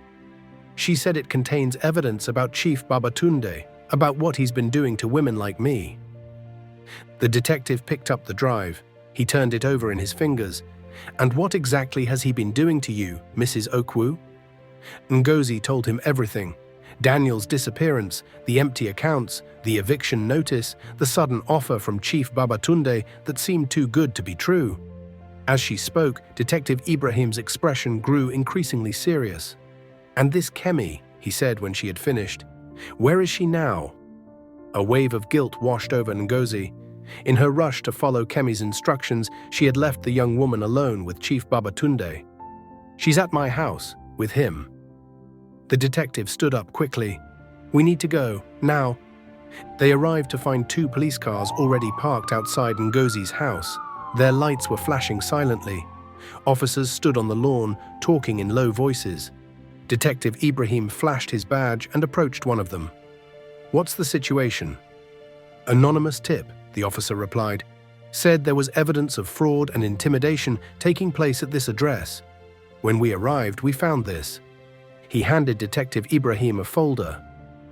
[SPEAKER 1] She said it contains evidence about Chief Babatunde, about what he's been doing to women like me. The detective picked up the drive. He turned it over in his fingers. And what exactly has he been doing to you, Mrs. Okwu? Ngozi told him everything. Daniel's disappearance, the empty accounts, the eviction notice, the sudden offer from Chief Babatunde that seemed too good to be true. As she spoke, Detective Ibrahim's expression grew increasingly serious. And this Kemi, he said when she had finished. Where is she now? A wave of guilt washed over Ngozi. In her rush to follow Kemi's instructions, she had left the young woman alone with Chief Babatunde. She's at my house, with him. The detective stood up quickly. We need to go, now. They arrived to find 2 police cars already parked outside Ngozi's house. Their lights were flashing silently. Officers stood on the lawn, talking in low voices. Detective Ibrahim flashed his badge and approached one of them. What's the situation? Anonymous tip, the officer replied. Said there was evidence of fraud and intimidation taking place at this address. When we arrived, we found this. He handed Detective Ibrahim a folder.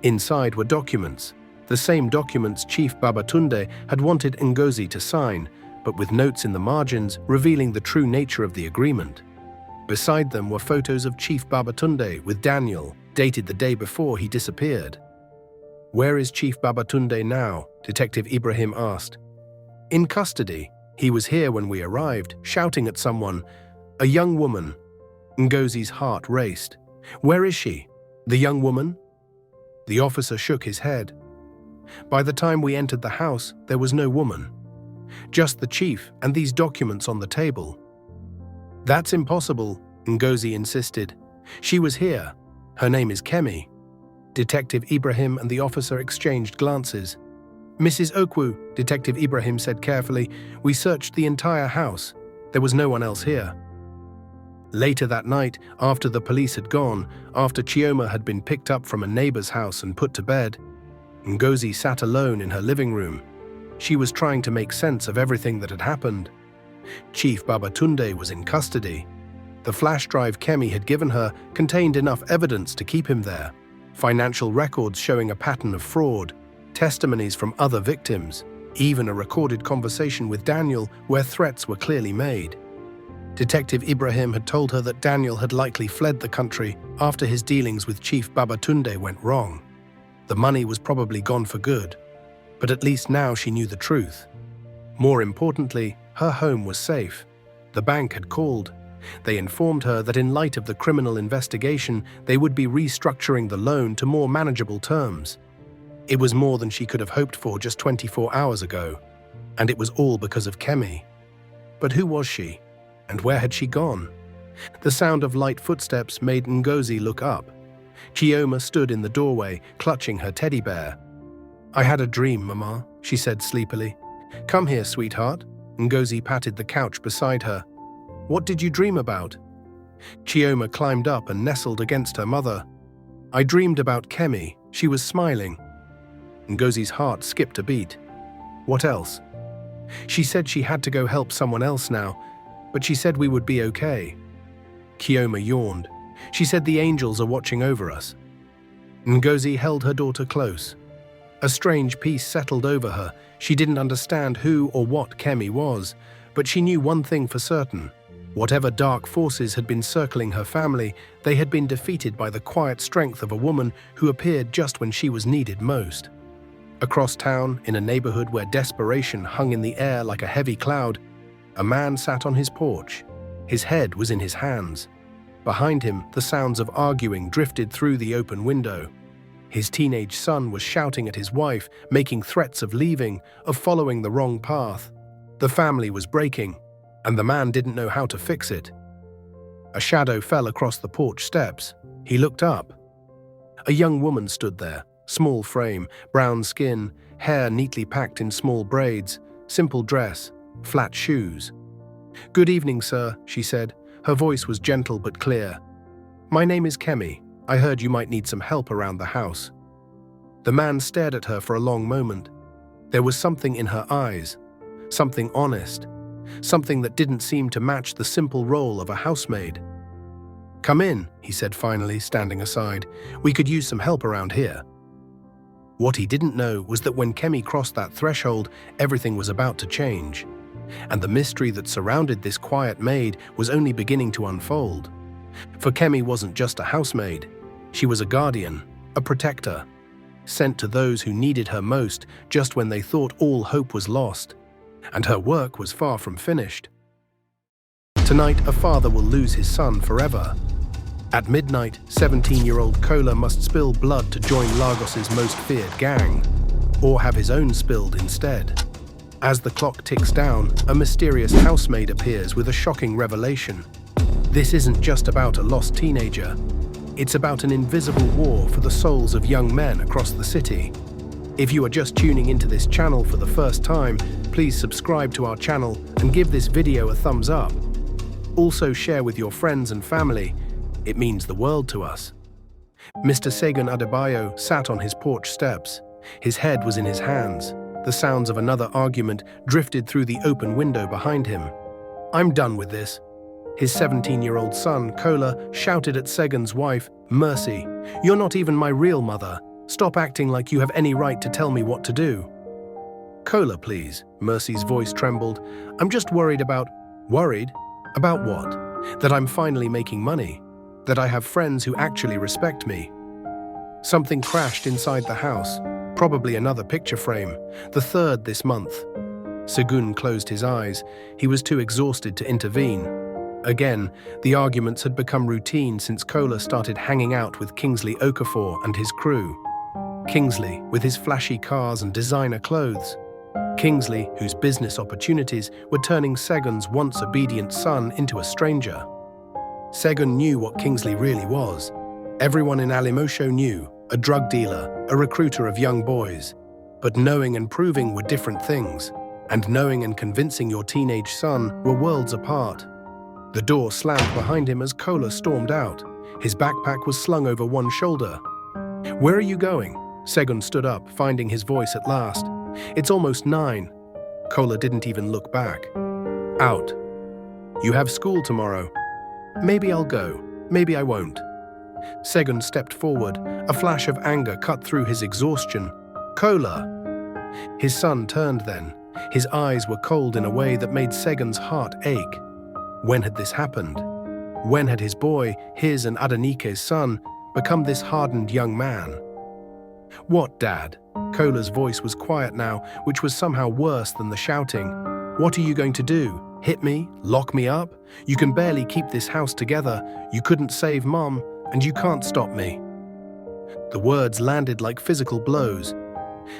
[SPEAKER 1] Inside were documents, the same documents Chief Babatunde had wanted Ngozi to sign, but with notes in the margins revealing the true nature of the agreement. Beside them were photos of Chief Babatunde with Daniel, dated the day before he disappeared. Where is Chief Babatunde now? Detective Ibrahim asked. In custody. He was here when we arrived, shouting at someone. A young woman. Ngozi's heart raced. Where is she? The young woman? The officer shook his head. By the time we entered the house, there was no woman. Just the chief and these documents on the table. That's impossible, Ngozi insisted. She was here. Her name is Kemi. Detective Ibrahim and the officer exchanged glances. Mrs. Okwu, Detective Ibrahim said carefully, we searched the entire house. There was no one else here. Later that night, after the police had gone, after Chioma had been picked up from a neighbor's house and put to bed, Ngozi sat alone in her living room. She was trying to make sense of everything that had happened. Chief Babatunde was in custody. The flash drive Kemi had given her contained enough evidence to keep him there. Financial records showing a pattern of fraud, testimonies from other victims, even a recorded conversation with Daniel where threats were clearly made. Detective Ibrahim had told her that Daniel had likely fled the country after his dealings with Chief Babatunde went wrong. The money was probably gone for good, but at least now she knew the truth. More importantly, her home was safe. The bank had called. They informed her that in light of the criminal investigation, they would be restructuring the loan to more manageable terms. It was more than she could have hoped for just 24 hours ago, and it was all because of Kemi. But who was she? And where had she gone? The sound of light footsteps made Ngozi look up. Chioma stood in the doorway, clutching her teddy bear. I had a dream, Mama, she said sleepily. Come here, sweetheart. Ngozi patted the couch beside her. What did you dream about? Chioma climbed up and nestled against her mother. I dreamed about Kemi. She was smiling. Ngozi's heart skipped a beat. What else? She said she had to go help someone else now, but she said we would be okay. Chioma yawned. She said the angels are watching over us. Ngozi held her daughter close. A strange peace settled over her. She didn't understand who or what Kemi was, but she knew one thing for certain. Whatever dark forces had been circling her family, they had been defeated by the quiet strength of a woman who appeared just when she was needed most. Across town, in a neighborhood where desperation hung in the air like a heavy cloud, a man sat on his porch. His head was in his hands. Behind him, the sounds of arguing drifted through the open window. His teenage son was shouting at his wife, making threats of leaving, of following the wrong path. The family was breaking, and the man didn't know how to fix it. A shadow fell across the porch steps. He looked up. A young woman stood there, small frame, brown skin, hair neatly packed in small braids, simple dress, flat shoes. "Good evening, sir," she said. Her voice was gentle but clear. "My name is Kemi. I heard you might need some help around the house." The man stared at her for a long moment. There was something in her eyes, something honest, something that didn't seem to match the simple role of a housemaid. "Come in," he said finally, standing aside. "We could use some help around here." What he didn't know was that when Kemi crossed that threshold, everything was about to change. And the mystery that surrounded this quiet maid was only beginning to unfold. For Kemi wasn't just a housemaid. She was a guardian, a protector, sent to those who needed her most just when they thought all hope was lost. And her work was far from finished. Tonight, a father will lose his son forever. At midnight, 17-year-old Kola must spill blood to join Lagos's most feared gang, or have his own spilled instead. As the clock ticks down, a mysterious housemaid appears with a shocking revelation. This isn't just about a lost teenager. It's about an invisible war for the souls of young men across the city. If you are just tuning into this channel for the first time, please subscribe to our channel and give this video a thumbs up. Also share with your friends and family. It means the world to us. Mr. Segun Adebayo sat on his porch steps. His head was in his hands. The sounds of another argument drifted through the open window behind him. "I'm done with this." His 17-year-old son, Kola, shouted at Segun's wife, "Mercy, you're not even my real mother. Stop acting like you have any right to tell me what to do." "Kola, please," Mercy's voice trembled. "I'm just worried about..." "Worried? About what? That I'm finally making money. That I have friends who actually respect me." Something crashed inside the house. Probably another picture frame, the third this month. Segun closed his eyes. He was too exhausted to intervene. Again, the arguments had become routine since Kola started hanging out with Kingsley Okafor and his crew. Kingsley, with his flashy cars and designer clothes. Kingsley, whose business opportunities were turning Segun's once obedient son into a stranger. Segun knew what Kingsley really was. Everyone in Alimosho knew. A drug dealer, a recruiter of young boys. But knowing and proving were different things, and knowing and convincing your teenage son were worlds apart. The door slammed behind him as Kola stormed out. His backpack was slung over one shoulder. "Where are you going?" Segun stood up, finding his voice at last. "It's almost 9. Kola didn't even look back. "Out." "You have school tomorrow." "Maybe I'll go. Maybe I won't." Segun stepped forward. A flash of anger cut through his exhaustion. "Kola!" His son turned then. His eyes were cold in a way that made Segun's heart ache. When had this happened? When had his boy, his and Adenike's son, become this hardened young man? "What, Dad?" Kola's voice was quiet now, which was somehow worse than the shouting. "What are you going to do? Hit me? Lock me up? You can barely keep this house together. You couldn't save Mom. And you can't stop me." The words landed like physical blows.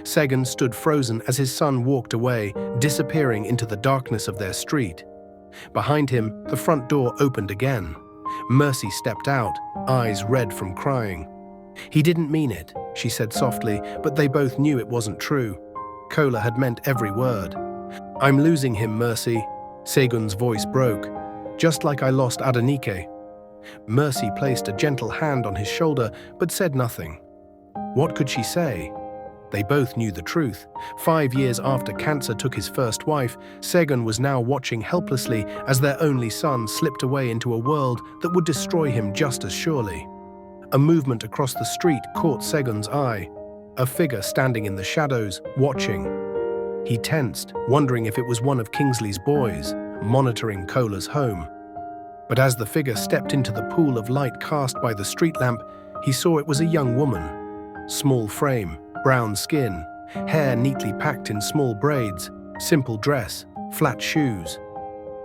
[SPEAKER 1] Segun stood frozen as his son walked away, disappearing into the darkness of their street. Behind him, the front door opened again. Mercy stepped out, eyes red from crying. "He didn't mean it," she said softly, but they both knew it wasn't true. Kola had meant every word. "I'm losing him, Mercy." Segun's voice broke. "Just like I lost Adenike." Mercy placed a gentle hand on his shoulder, but said nothing. What could she say? They both knew the truth. 5 years after cancer took his first wife, Segun was now watching helplessly as their only son slipped away into a world that would destroy him just as surely. A movement across the street caught Segun's eye. A figure standing in the shadows, watching. He tensed, wondering if it was one of Kingsley's boys, monitoring Kola's home. But as the figure stepped into the pool of light cast by the street lamp, he saw it was a young woman. Small frame, brown skin, hair neatly packed in small braids, simple dress, flat shoes.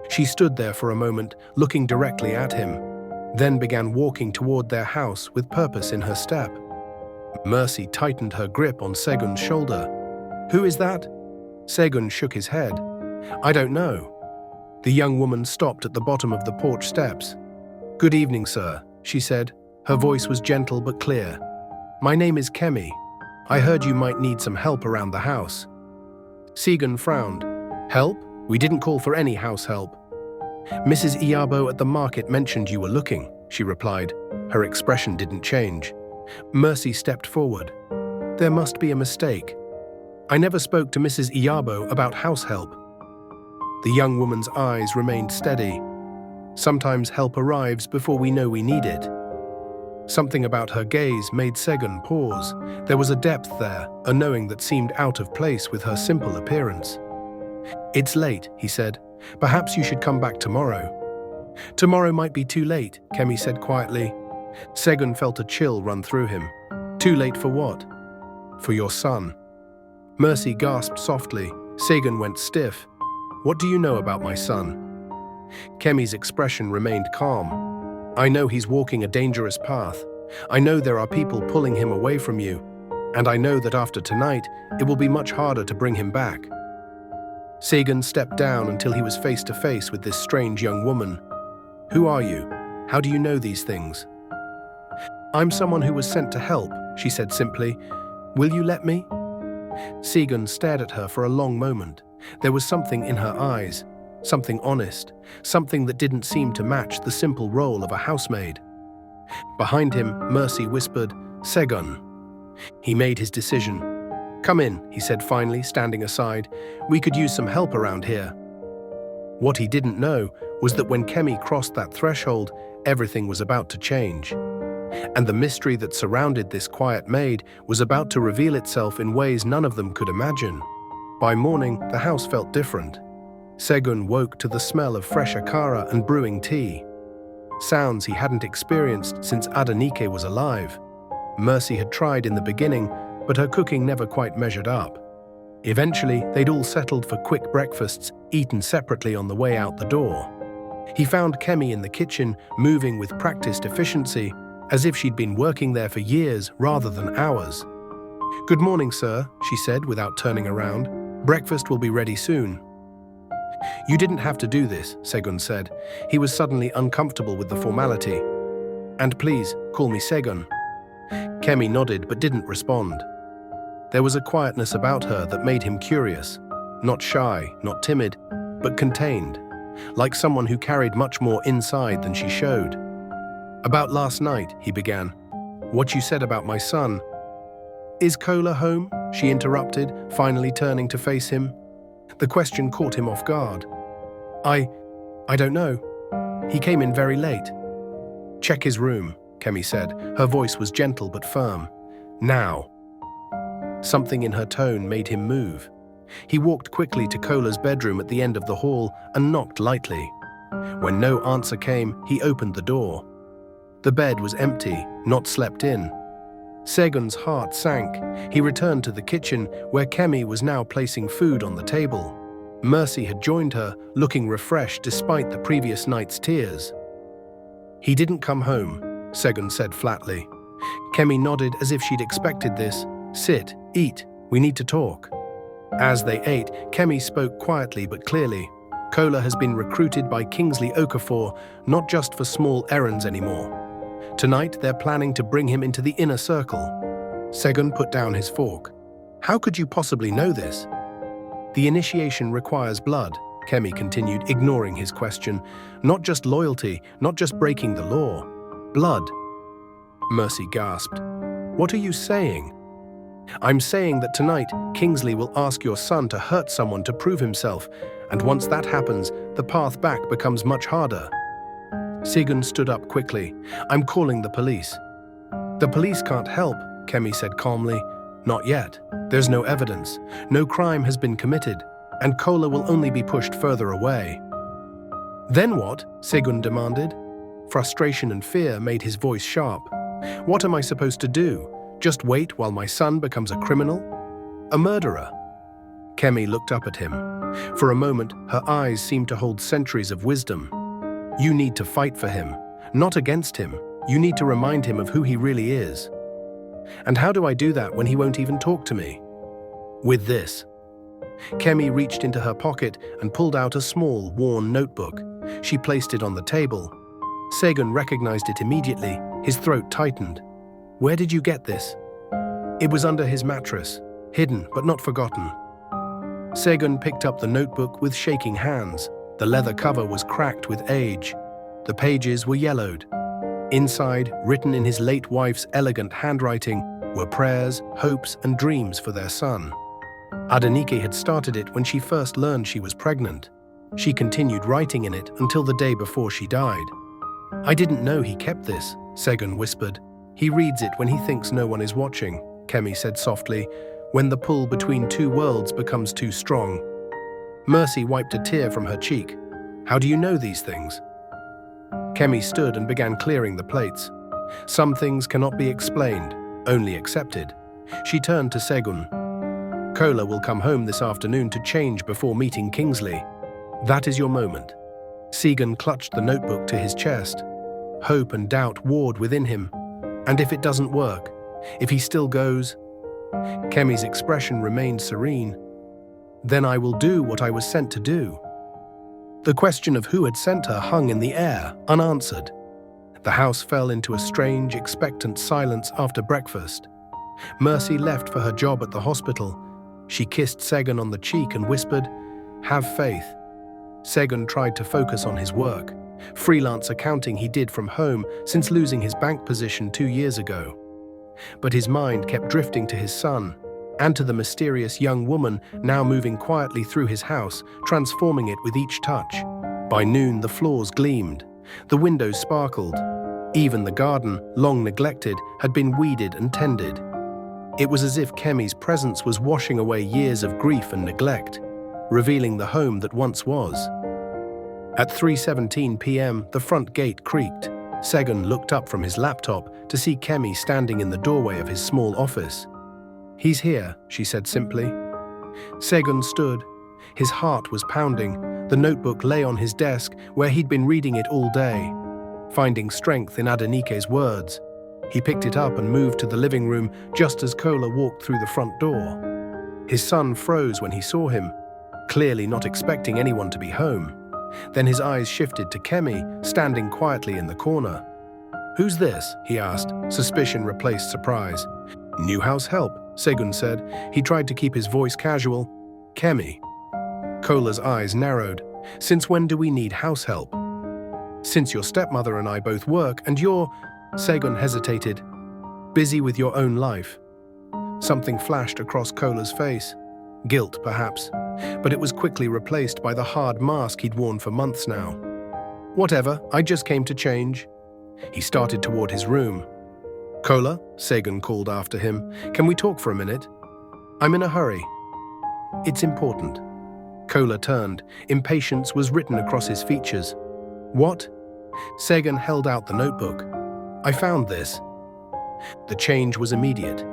[SPEAKER 1] She stood there for a moment, looking directly at him, then began walking toward their house with purpose in her step. Mercy tightened her grip on Segun's shoulder. "Who is that?" Segun shook his head. "I don't know." The young woman stopped at the bottom of the porch steps. "Good evening, sir," she said. Her voice was gentle but clear. "My name is Kemi. I heard you might need some help around the house." Segun frowned. "Help? We didn't call for any house help." "Mrs. Iabo at the market mentioned you were looking," she replied. Her expression didn't change. Mercy stepped forward. "There must be a mistake. I never spoke to Mrs. Iabo about house help." The young woman's eyes remained steady. "Sometimes help arrives before we know we need it." Something about her gaze made Segun pause. There was a depth there, a knowing that seemed out of place with her simple appearance. "It's late," he said. "Perhaps you should come back tomorrow." "Tomorrow might be too late," Kemi said quietly. Segun felt a chill run through him. "Too late for what?" "For your son." Mercy gasped softly. Segun went stiff. "What do you know about my son?" Kemi's expression remained calm. "I know he's walking a dangerous path. I know there are people pulling him away from you. And I know that after tonight, it will be much harder to bring him back." Segun stepped down until he was face to face with this strange young woman. "Who are you? How do you know these things?" "I'm someone who was sent to help," she said simply. "Will you let me?" Segun stared at her for a long moment. There was something in her eyes, something honest, something that didn't seem to match the simple role of a housemaid. Behind him, Mercy whispered, "Segun." He made his decision. "Come in," he said finally, standing aside. "We could use some help around here." What he didn't know was that when Kemi crossed that threshold, everything was about to change. And the mystery that surrounded this quiet maid was about to reveal itself in ways none of them could imagine. By morning, the house felt different. Segun woke to the smell of fresh akara and brewing tea. Sounds he hadn't experienced since Adenike was alive. Mercy had tried in the beginning, but her cooking never quite measured up. Eventually, they'd all settled for quick breakfasts, eaten separately on the way out the door. He found Kemi in the kitchen, moving with practiced efficiency, as if she'd been working there for years rather than hours. "Good morning, sir," she said without turning around. "Breakfast will be ready soon." "You didn't have to do this," Segun said. He was suddenly uncomfortable with the formality. "And please, call me Segun." Kemi nodded but didn't respond. There was a quietness about her that made him curious. Not shy, not timid, but contained, like someone who carried much more inside than she showed. "About last night," he began. "What you said about my son." "Is Kola home?" she interrupted, finally turning to face him. The question caught him off guard. I don't know. He came in very late." "Check his room," Kemi said. Her voice was gentle but firm. "Now." Something in her tone made him move. He walked quickly to Kola's bedroom at the end of the hall and knocked lightly. When no answer came, he opened the door. The bed was empty, not slept in. Segun's heart sank. He returned to the kitchen, where Kemi was now placing food on the table. Mercy had joined her, looking refreshed despite the previous night's tears. "He didn't come home," Segun said flatly. Kemi nodded as if she'd expected this. "Sit, eat, we need to talk." As they ate, Kemi spoke quietly but clearly. "Kola has been recruited by Kingsley Okafor, not just for small errands anymore. Tonight, they're planning to bring him into the inner circle." Segun put down his fork. "How could you possibly know this?" "The initiation requires blood," Kemi continued, ignoring his question. "Not just loyalty, not just breaking the law. Blood." Mercy gasped. "What are you saying?" "I'm saying that tonight, Kingsley will ask your son to hurt someone to prove himself, and once that happens, the path back becomes much harder." Segun stood up quickly. "I'm calling the police." "The police can't help," Kemi said calmly. "Not yet. There's no evidence. No crime has been committed, and Kola will only be pushed further away." Then what? Segun demanded. Frustration and fear made his voice sharp. What am I supposed to do? Just wait while my son becomes a criminal? A murderer? Kemi looked up at him. For a moment, her eyes seemed to hold centuries of wisdom. You need to fight for him, not against him. You need to remind him of who he really is. And how do I do that when he won't even talk to me? With this. Kemi reached into her pocket and pulled out a small, worn notebook. She placed it on the table. Segun recognized it immediately. His throat tightened. Where did you get this? It was under his mattress, hidden but not forgotten. Segun picked up the notebook with shaking hands. The leather cover was cracked with age. The pages were yellowed. Inside, written in his late wife's elegant handwriting, were prayers, hopes, and dreams for their son. Adenike had started it when she first learned she was pregnant. She continued writing in it until the day before she died. I didn't know he kept this, Segun whispered. He reads it when he thinks no one is watching, Kemi said softly, when the pull between two worlds becomes too strong. Mercy wiped a tear from her cheek. How do you know these things? Kemi stood and began clearing the plates. Some things cannot be explained, only accepted. She turned to Segun. Kola will come home this afternoon to change before meeting Kingsley. That is your moment. Segun clutched the notebook to his chest. Hope and doubt warred within him. And if it doesn't work? If he still goes? Kemi's expression remained serene. Then I will do what I was sent to do. The question of who had sent her hung in the air, unanswered. The house fell into a strange, expectant silence after breakfast. Mercy left for her job at the hospital. She kissed Segun on the cheek and whispered, "Have faith." Segun tried to focus on his work, freelance accounting he did from home since losing his bank position 2 years ago. But his mind kept drifting to his son, and to the mysterious young woman now moving quietly through his house, transforming it with each touch. By noon, the floors gleamed, the windows sparkled. Even the garden, long neglected, had been weeded and tended. It was as if Kemi's presence was washing away years of grief and neglect, revealing the home that once was. At 3:17 p.m., the front gate creaked. Segun looked up from his laptop to see Kemi standing in the doorway of his small office. "He's here," she said simply. Segun stood. His heart was pounding. The notebook lay on his desk where he'd been reading it all day. Finding strength in Adenike's words, he picked it up and moved to the living room just as Kola walked through the front door. His son froze when he saw him, clearly not expecting anyone to be home. Then his eyes shifted to Kemi, standing quietly in the corner. "Who's this?" he asked. Suspicion replaced surprise. "New house help," Segun said. He tried to keep his voice casual. "Kemi." Kola's eyes narrowed. "Since when do we need house help?" "Since your stepmother and I both work and you're—" Segun hesitated. "Busy with your own life." Something flashed across Kola's face. Guilt, perhaps. But it was quickly replaced by the hard mask he'd worn for months now. "Whatever, I just came to change." He started toward his room. "Kola," Segun called after him, "can we talk for a minute?" "I'm in a hurry." "It's important." Kola turned. Impatience was written across his features. "What?" Segun held out the notebook. "I found this." The change was immediate.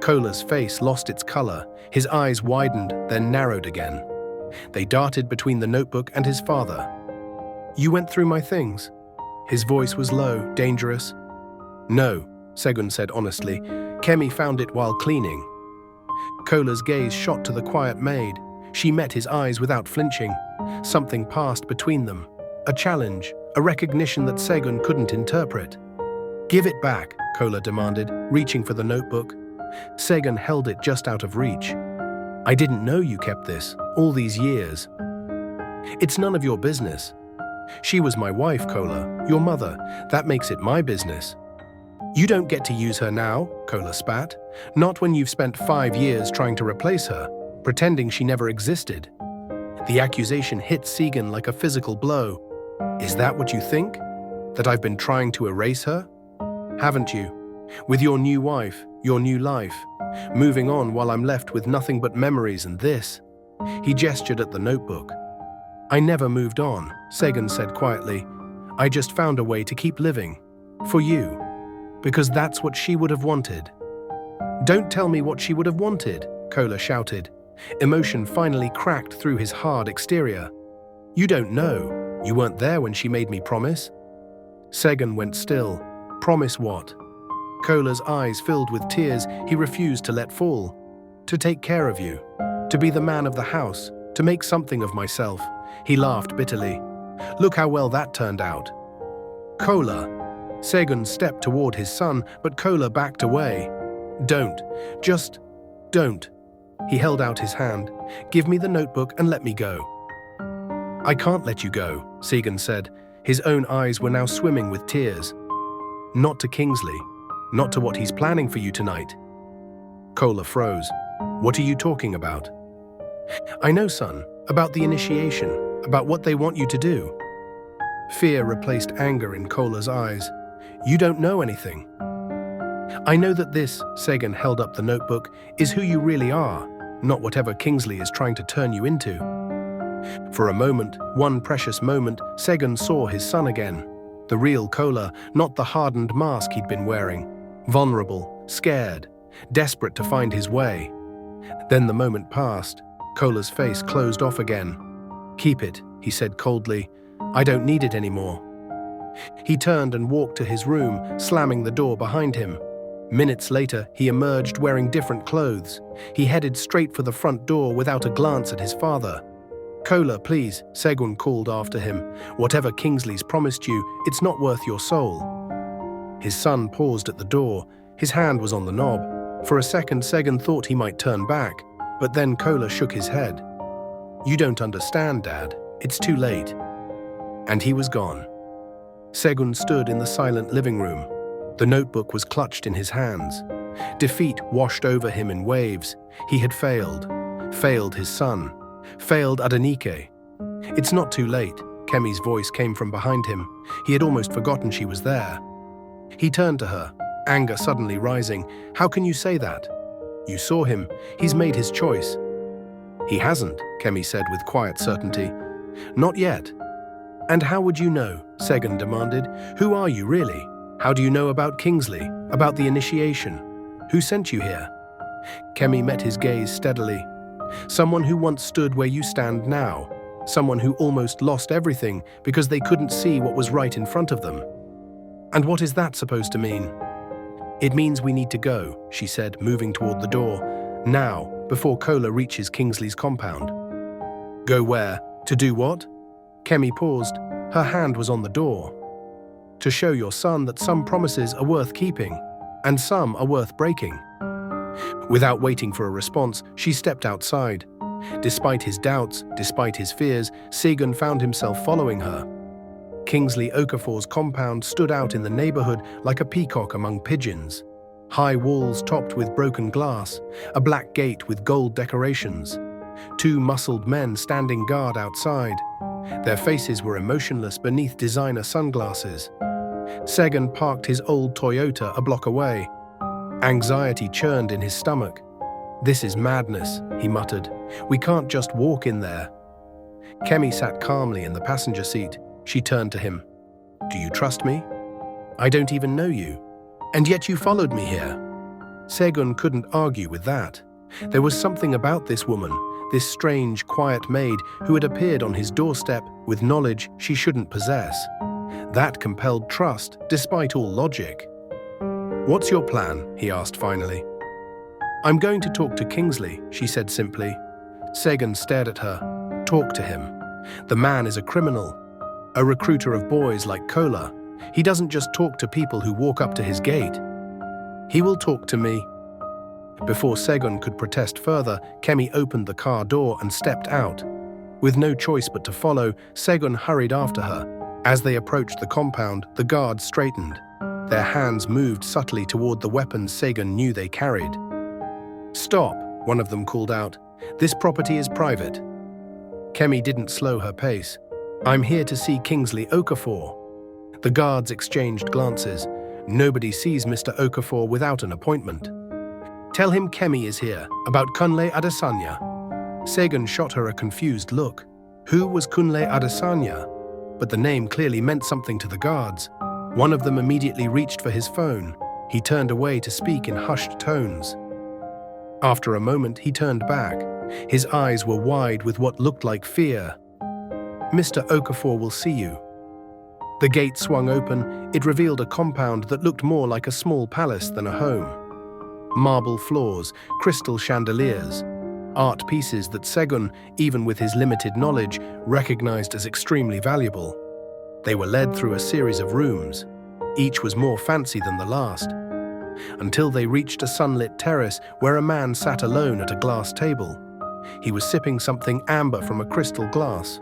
[SPEAKER 1] Kola's face lost its color. His eyes widened, then narrowed again. They darted between the notebook and his father. "You went through my things?" His voice was low, dangerous. "No," Segun said honestly. "Kemi found it while cleaning." Kola's gaze shot to the quiet maid. She met his eyes without flinching. Something passed between them. A challenge, a recognition that Segun couldn't interpret. "Give it back," Kola demanded, reaching for the notebook. Segun held it just out of reach. "I didn't know you kept this, all these years." "It's none of your business." "She was my wife, Kola, your mother. That makes it my business." "You don't get to use her now," Kola spat. "Not when you've spent 5 years trying to replace her, pretending she never existed." The accusation hit Segun like a physical blow. "Is that what you think? That I've been trying to erase her? Haven't you? With your new wife, your new life, moving on while I'm left with nothing but memories and this." He gestured at the notebook. I never moved on, Sagan said quietly. I just found a way to keep living. For you. Because that's what she would have wanted. Don't tell me what she would have wanted, Kola shouted. Emotion finally cracked through his hard exterior. You don't know. You weren't there when she made me promise. Sagan went still. Promise what? Kola's eyes filled with tears he refused to let fall. To take care of you. To be the man of the house. To make something of myself. He laughed bitterly. Look how well that turned out. Kola. Sagan stepped toward his son, but Kola backed away. Don't. Just don't. He held out his hand. Give me the notebook and let me go. I can't let you go, Sagan said. His own eyes were now swimming with tears. Not to Kingsley. Not to what he's planning for you tonight. Kola froze. What are you talking about? I know, son. About the initiation. About what they want you to do. Fear replaced anger in Kola's eyes. You don't know anything. I know that this, Sagan held up the notebook, is who you really are, not whatever Kingsley is trying to turn you into. For a moment, one precious moment, Sagan saw his son again. The real Kola, not the hardened mask he'd been wearing. Vulnerable, scared, desperate to find his way. Then the moment passed. Kola's face closed off again. Keep it, he said coldly. I don't need it anymore. He turned and walked to his room, slamming the door behind him. Minutes later, he emerged wearing different clothes. He headed straight for the front door without a glance at his father. Kola, please, Sagan called after him. Whatever Kingsley's promised you, it's not worth your soul. His son paused at the door. His hand was on the knob. For a second, Sagan thought he might turn back, but then Kola shook his head. You don't understand, Dad. It's too late. And he was gone. Sagan stood in the silent living room. The notebook was clutched in his hands. Defeat washed over him in waves. He had failed. Failed his son. Failed Adenike. It's not too late, Kemi's voice came from behind him. He had almost forgotten she was there. He turned to her, anger suddenly rising. How can you say that? You saw him. He's made his choice. He hasn't, Kemi said with quiet certainty. Not yet. And how would you know? Sagan demanded. Who are you, really? How do you know about Kingsley? About the initiation? Who sent you here? Kemi met his gaze steadily. Someone who once stood where you stand now. Someone who almost lost everything because they couldn't see what was right in front of them. And what is that supposed to mean? It means we need to go, she said, moving toward the door. Now, before Kola reaches Kingsley's compound. Go where? To do what? Kemi paused. Her hand was on the door. To show your son that some promises are worth keeping, and some are worth breaking. Without waiting for a response, she stepped outside. Despite his doubts, despite his fears, Sagan found himself following her. Kingsley Okafor's compound stood out in the neighborhood like a peacock among pigeons. High walls topped with broken glass, a black gate with gold decorations. Two muscled men standing guard outside. Their faces were emotionless beneath designer sunglasses. Sagan parked his old Toyota a block away. Anxiety churned in his stomach. This is madness, he muttered. We can't just walk in there. Kemi sat calmly in the passenger seat. She turned to him. Do you trust me? I don't even know you. And yet you followed me here. Sagan couldn't argue with that. There was something about this woman, this strange, quiet maid who had appeared on his doorstep with knowledge she shouldn't possess. That compelled trust, despite all logic. What's your plan? He asked finally. I'm going to talk to Kingsley, she said simply. Sagan stared at her. Talk to him. The man is a criminal. A recruiter of boys like Kola. He doesn't just talk to people who walk up to his gate. He will talk to me. Before Sagan could protest further, Kemi opened the car door and stepped out. With no choice but to follow, Sagan hurried after her. As they approached the compound, the guards straightened. Their hands moved subtly toward the weapons Sagan knew they carried. Stop, one of them called out. This property is private. Kemi didn't slow her pace. I'm here to see Kingsley Okafor. The guards exchanged glances. Nobody sees Mr. Okafor without an appointment. Tell him Kemi is here, about Kunle Adesanya. Sagan shot her a confused look. Who was Kunle Adesanya? But the name clearly meant something to the guards. One of them immediately reached for his phone. He turned away to speak in hushed tones. After a moment, he turned back. His eyes were wide with what looked like fear. "Mr. Okafor will see you." The gate swung open. It revealed a compound that looked more like a small palace than a home. Marble floors, crystal chandeliers, art pieces that Segun, even with his limited knowledge, recognized as extremely valuable. They were led through a series of rooms. Each was more fancy than the last, until they reached a sunlit terrace where a man sat alone at a glass table. He was sipping something amber from a crystal glass.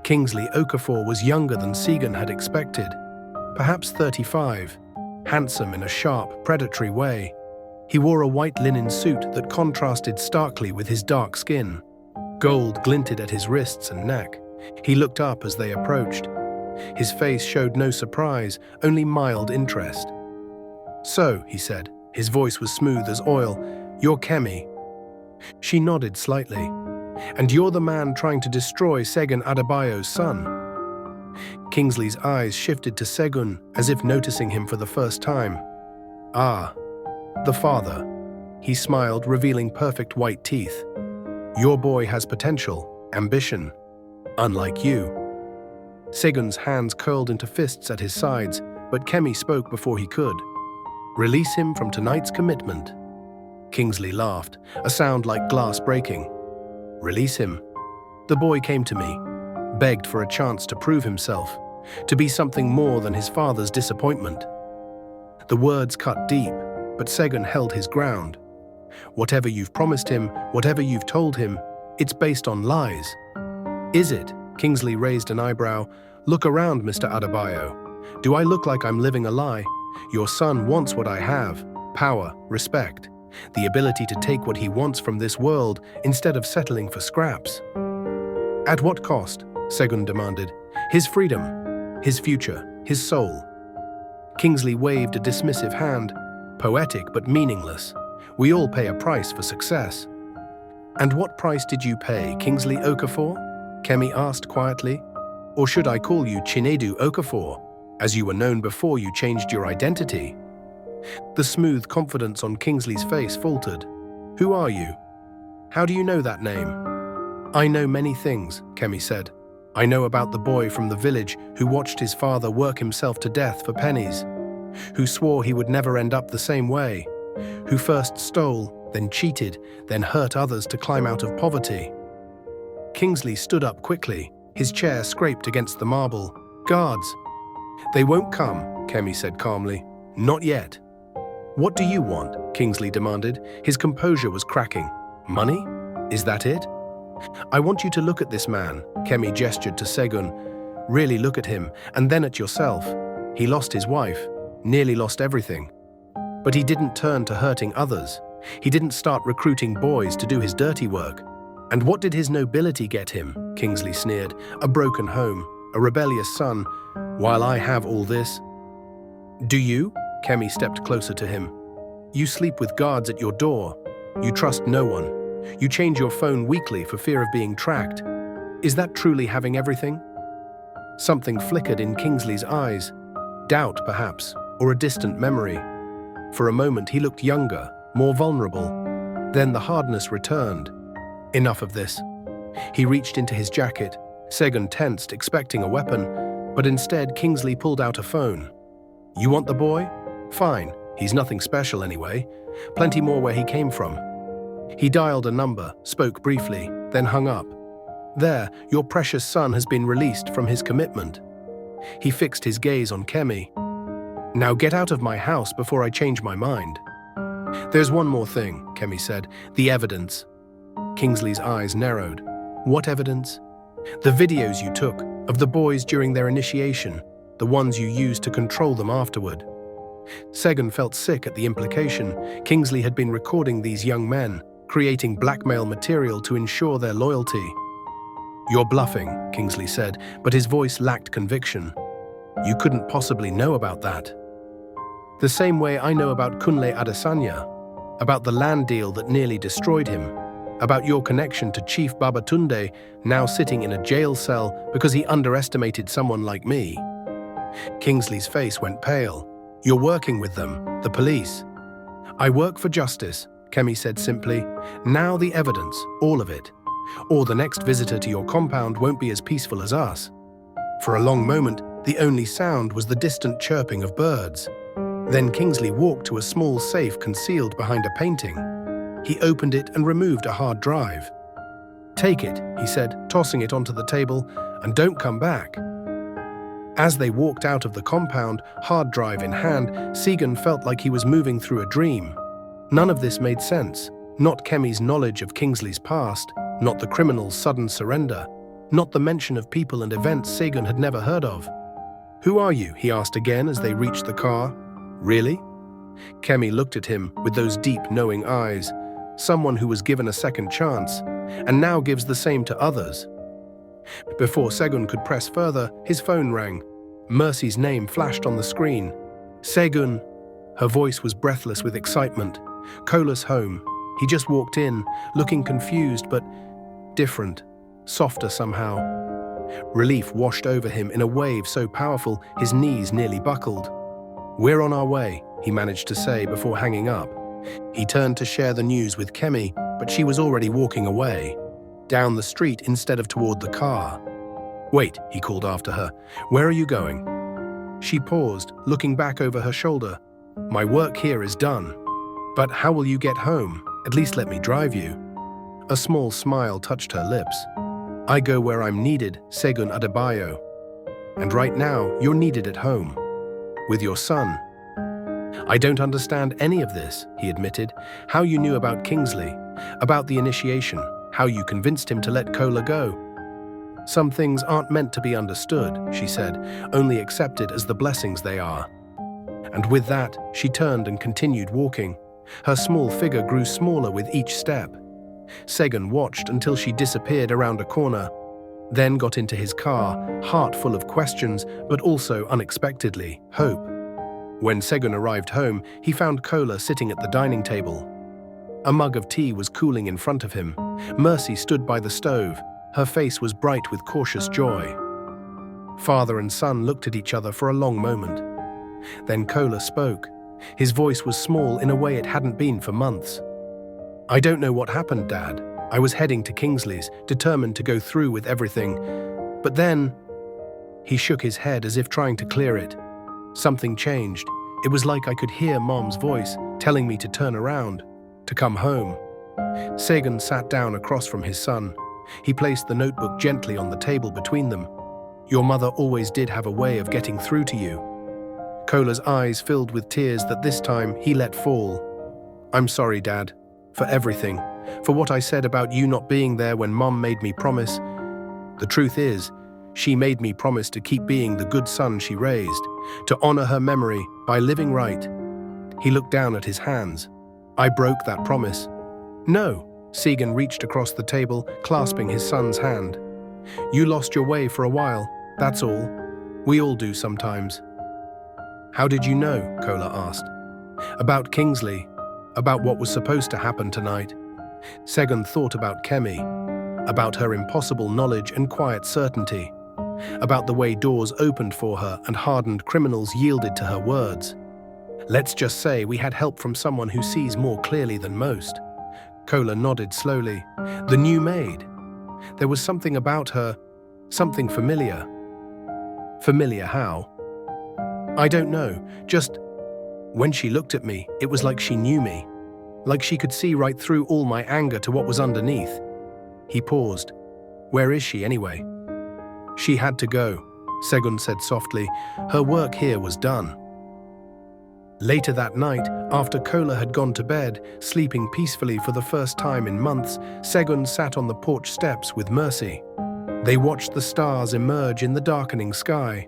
[SPEAKER 1] Kingsley Okafor was younger than Segun had expected, perhaps 35, handsome in a sharp, predatory way. He wore a white linen suit that contrasted starkly with his dark skin. Gold glinted at his wrists and neck. He looked up as they approached. His face showed no surprise, only mild interest. "So," he said, his voice was smooth as oil, "you're Kemi." She nodded slightly. "And you're the man trying to destroy Segun Adebayo's son." Kingsley's eyes shifted to Segun, as if noticing him for the first time. "Ah, the father." He smiled, revealing perfect white teeth. "Your boy has potential, ambition, unlike you." Segun's hands curled into fists at his sides, but Kemi spoke before he could. "Release him from tonight's commitment." Kingsley laughed, a sound like glass breaking. "Release him." "The boy came to me, begged for a chance to prove himself, to be something more than his father's disappointment." The words cut deep, but Segun held his ground. "Whatever you've promised him, whatever you've told him, it's based on lies." "Is it?" Kingsley raised an eyebrow. "Look around, Mr. Adebayo. Do I look like I'm living a lie? Your son wants what I have: power, respect, the ability to take what he wants from this world instead of settling for scraps." "At what cost?" Segun demanded. "His freedom, his future, his soul." Kingsley waved a dismissive hand. "Poetic but meaningless. We all pay a price for success." "And what price did you pay, Kingsley Okafor?" Kemi asked quietly. "Or should I call you Chinedu Okafor, as you were known before you changed your identity?" The smooth confidence on Kingsley's face faltered. "Who are you? How do you know that name?" "I know many things," Kemi said. "I know about the boy from the village who watched his father work himself to death for pennies, who swore he would never end up the same way, who first stole, then cheated, then hurt others to climb out of poverty." Kingsley stood up quickly. His chair scraped against the marble. "Guards!" "They won't come," Kemi said calmly. "Not yet." "What do you want?" Kingsley demanded. His composure was cracking. "Money? Is that it?" "I want you to look at this man," Kemi gestured to Segun. "Really look at him, and then at yourself. He lost his wife, nearly lost everything. But he didn't turn to hurting others. He didn't start recruiting boys to do his dirty work. And what did his nobility get him?" Kingsley sneered. "A broken home, a rebellious son, while I have all this." "Do you?" Kemi stepped closer to him. "You sleep with guards at your door. You trust no one. You change your phone weekly for fear of being tracked. Is that truly having everything?" Something flickered in Kingsley's eyes. Doubt, perhaps, or a distant memory. For a moment he looked younger, more vulnerable. Then the hardness returned. Enough of this. He reached into his jacket. Segun tensed, expecting a weapon, but instead Kingsley pulled out a phone. "You want the boy? Fine. He's nothing special anyway. Plenty more where he came from." He dialed a number, spoke briefly, then hung up. "There, your precious son has been released from his commitment." He fixed his gaze on Kemi. "Now get out of my house before I change my mind." "There's one more thing," Kemi said. "The evidence." Kingsley's eyes narrowed. "What evidence?" "The videos you took, of the boys during their initiation, the ones you used to control them afterward." Segun felt sick at the implication. Kingsley had been recording these young men, creating blackmail material to ensure their loyalty. "You're bluffing," Kingsley said, but his voice lacked conviction. "You couldn't possibly know about that." "The same way I know about Kunle Adesanya, about the land deal that nearly destroyed him." About your connection to Chief Babatunde, now sitting in a jail cell because he underestimated someone like me. Kingsley's face went pale. You're working with them, the police. I work for justice, Kemi said simply. Now the evidence, all of it. Or the next visitor to your compound won't be as peaceful as us. For a long moment, the only sound was the distant chirping of birds. Then Kingsley walked to a small safe concealed behind a painting. He opened it and removed a hard drive. Take it, he said, tossing it onto the table, and don't come back. As they walked out of the compound, hard drive in hand, Segan felt like he was moving through a dream. None of this made sense. Not Kemi's knowledge of Kingsley's past, not the criminal's sudden surrender, not the mention of people and events Segan had never heard of. Who are you? He asked again as they reached the car. Really? Kemi looked at him with those deep, knowing eyes. Someone who was given a second chance, and now gives the same to others. Before Segun could press further, his phone rang. Mercy's name flashed on the screen. Segun. Her voice was breathless with excitement. Kola's home. He just walked in, looking confused but different, softer somehow. Relief washed over him in a wave so powerful his knees nearly buckled. We're on our way, he managed to say before hanging up. He turned to share the news with Kemi, but she was already walking away, down the street instead of toward the car. Wait, he called after her. Where are you going? She paused, looking back over her shoulder. My work here is done. But how will you get home? At least let me drive you. A small smile touched her lips. I go where I'm needed, Segun Adebayo. And right now, you're needed at home. With your son. I don't understand any of this, he admitted. How you knew about Kingsley, about the initiation, how you convinced him to let Kola go. Some things aren't meant to be understood, she said, only accepted as the blessings they are. And with that, she turned and continued walking. Her small figure grew smaller with each step. Segun watched until she disappeared around a corner, then got into his car, heart full of questions, but also unexpectedly, hope. When Segun arrived home, he found Kola sitting at the dining table. A mug of tea was cooling in front of him. Mercy stood by the stove. Her face was bright with cautious joy. Father and son looked at each other for a long moment. Then Kola spoke. His voice was small in a way it hadn't been for months. I don't know what happened, Dad. I was heading to Kingsley's, determined to go through with everything. But then... He shook his head as if trying to clear it. Something changed. It was like I could hear Mom's voice, telling me to turn around, to come home. Segun sat down across from his son. He placed the notebook gently on the table between them. Your mother always did have a way of getting through to you. Kola's eyes filled with tears that this time he let fall. I'm sorry, Dad, for everything, for what I said about you not being there when Mom made me promise. The truth is, she made me promise to keep being the good son she raised, to honor her memory by living right. He looked down at his hands. I broke that promise. No, Segun reached across the table, clasping his son's hand. You lost your way for a while, that's all. We all do sometimes. How did you know? Kola asked. About Kingsley, about what was supposed to happen tonight. Segun thought about Kemi, about her impossible knowledge and quiet certainty, about the way doors opened for her and hardened criminals yielded to her words. Let's just say we had help from someone who sees more clearly than most. Kola nodded slowly. The new maid. There was something about her, something familiar. Familiar how? I don't know, just when she looked at me, it was like she knew me, like she could see right through all my anger to what was underneath. He paused. Where is she anyway? She had to go, Segun said softly. Her work here was done. Later that night, after Kola had gone to bed, sleeping peacefully for the first time in months, Segun sat on the porch steps with Mercy. They watched the stars emerge in the darkening sky.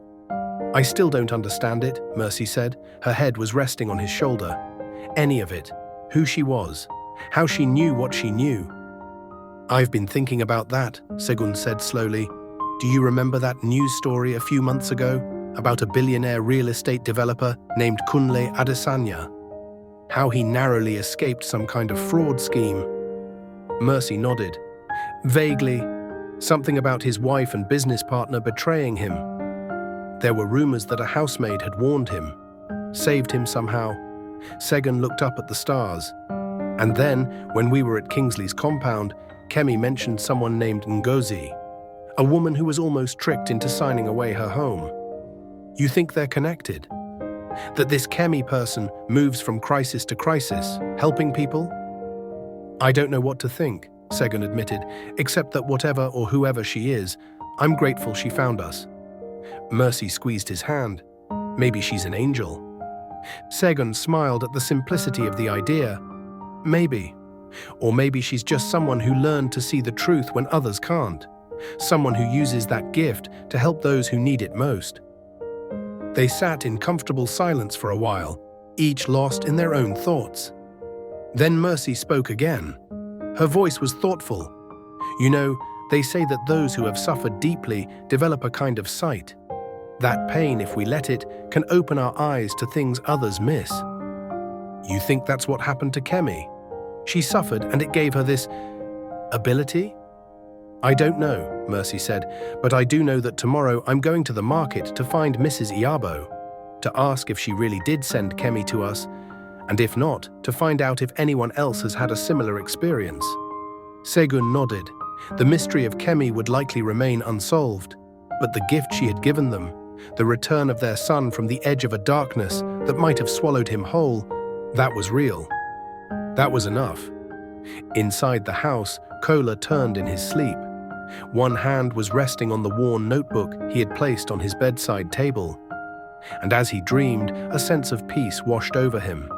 [SPEAKER 1] I still don't understand it, Mercy said. Her head was resting on his shoulder. Any of it. Who she was. How she knew what she knew. I've been thinking about that, Segun said slowly. Do you remember that news story a few months ago about a billionaire real estate developer named Kunle Adesanya? How he narrowly escaped some kind of fraud scheme. Mercy nodded. Vaguely, something about his wife and business partner betraying him. There were rumors that a housemaid had warned him, saved him somehow. Segun looked up at the stars. And then, when we were at Kingsley's compound, Kemi mentioned someone named Ngozi, a woman who was almost tricked into signing away her home. You think they're connected? That this Kemi person moves from crisis to crisis, helping people? I don't know what to think, Segun admitted, except that whatever or whoever she is, I'm grateful she found us. Mercy squeezed his hand. Maybe she's an angel. Segun smiled at the simplicity of the idea. Maybe. Or maybe she's just someone who learned to see the truth when others can't. Someone who uses that gift to help those who need it most. They sat in comfortable silence for a while, each lost in their own thoughts. Then Mercy spoke again. Her voice was thoughtful. You know, they say that those who have suffered deeply develop a kind of sight. That pain, if we let it, can open our eyes to things others miss. You think that's what happened to Kemi? She suffered and it gave her this ability? I don't know, Mercy said, but I do know that tomorrow I'm going to the market to find Mrs. Iabo, to ask if she really did send Kemi to us, and if not, to find out if anyone else has had a similar experience. Segun nodded. The mystery of Kemi would likely remain unsolved, but the gift she had given them, the return of their son from the edge of a darkness that might have swallowed him whole, that was real. That was enough. Inside the house, Kola turned in his sleep. One hand was resting on the worn notebook he had placed on his bedside table. And as he dreamed, a sense of peace washed over him.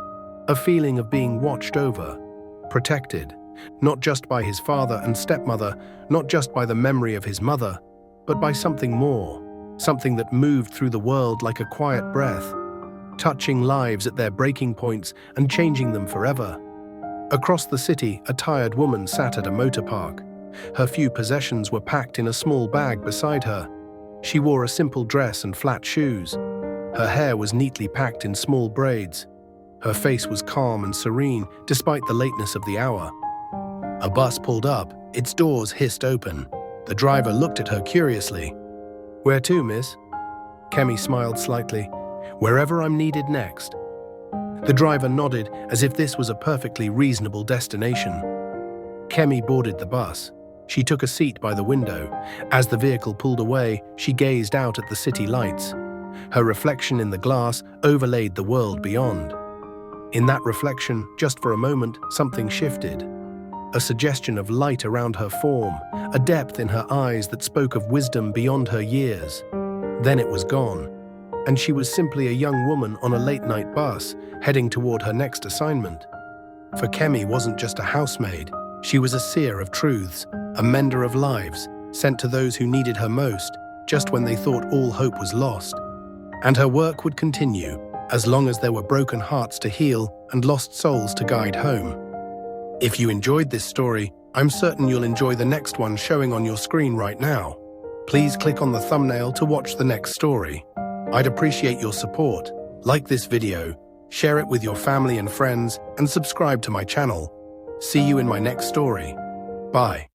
[SPEAKER 1] A feeling of being watched over, protected, not just by his father and stepmother, not just by the memory of his mother, but by something more, something that moved through the world like a quiet breath, touching lives at their breaking points and changing them forever. Across the city, a tired woman sat at a motor park. Her few possessions were packed in a small bag beside her. She wore a simple dress and flat shoes. Her hair was neatly packed in small braids. Her face was calm and serene, despite the lateness of the hour. A bus pulled up, its doors hissed open. The driver looked at her curiously. Where to, miss? Kemi smiled slightly. Wherever I'm needed next. The driver nodded as if this was a perfectly reasonable destination. Kemi boarded the bus. She took a seat by the window. As the vehicle pulled away, she gazed out at the city lights. Her reflection in the glass overlaid the world beyond. In that reflection, just for a moment, something shifted. A suggestion of light around her form, a depth in her eyes that spoke of wisdom beyond her years. Then it was gone, and she was simply a young woman on a late-night bus, heading toward her next assignment. For Kemi wasn't just a housemaid. She was a seer of truths, a mender of lives, sent to those who needed her most, just when they thought all hope was lost. And her work would continue, as long as there were broken hearts to heal and lost souls to guide home. If you enjoyed this story, I'm certain you'll enjoy the next one showing on your screen right now. Please click on the thumbnail to watch the next story. I'd appreciate your support. Like this video, share it with your family and friends, and subscribe to my channel. See you in my next story. Bye.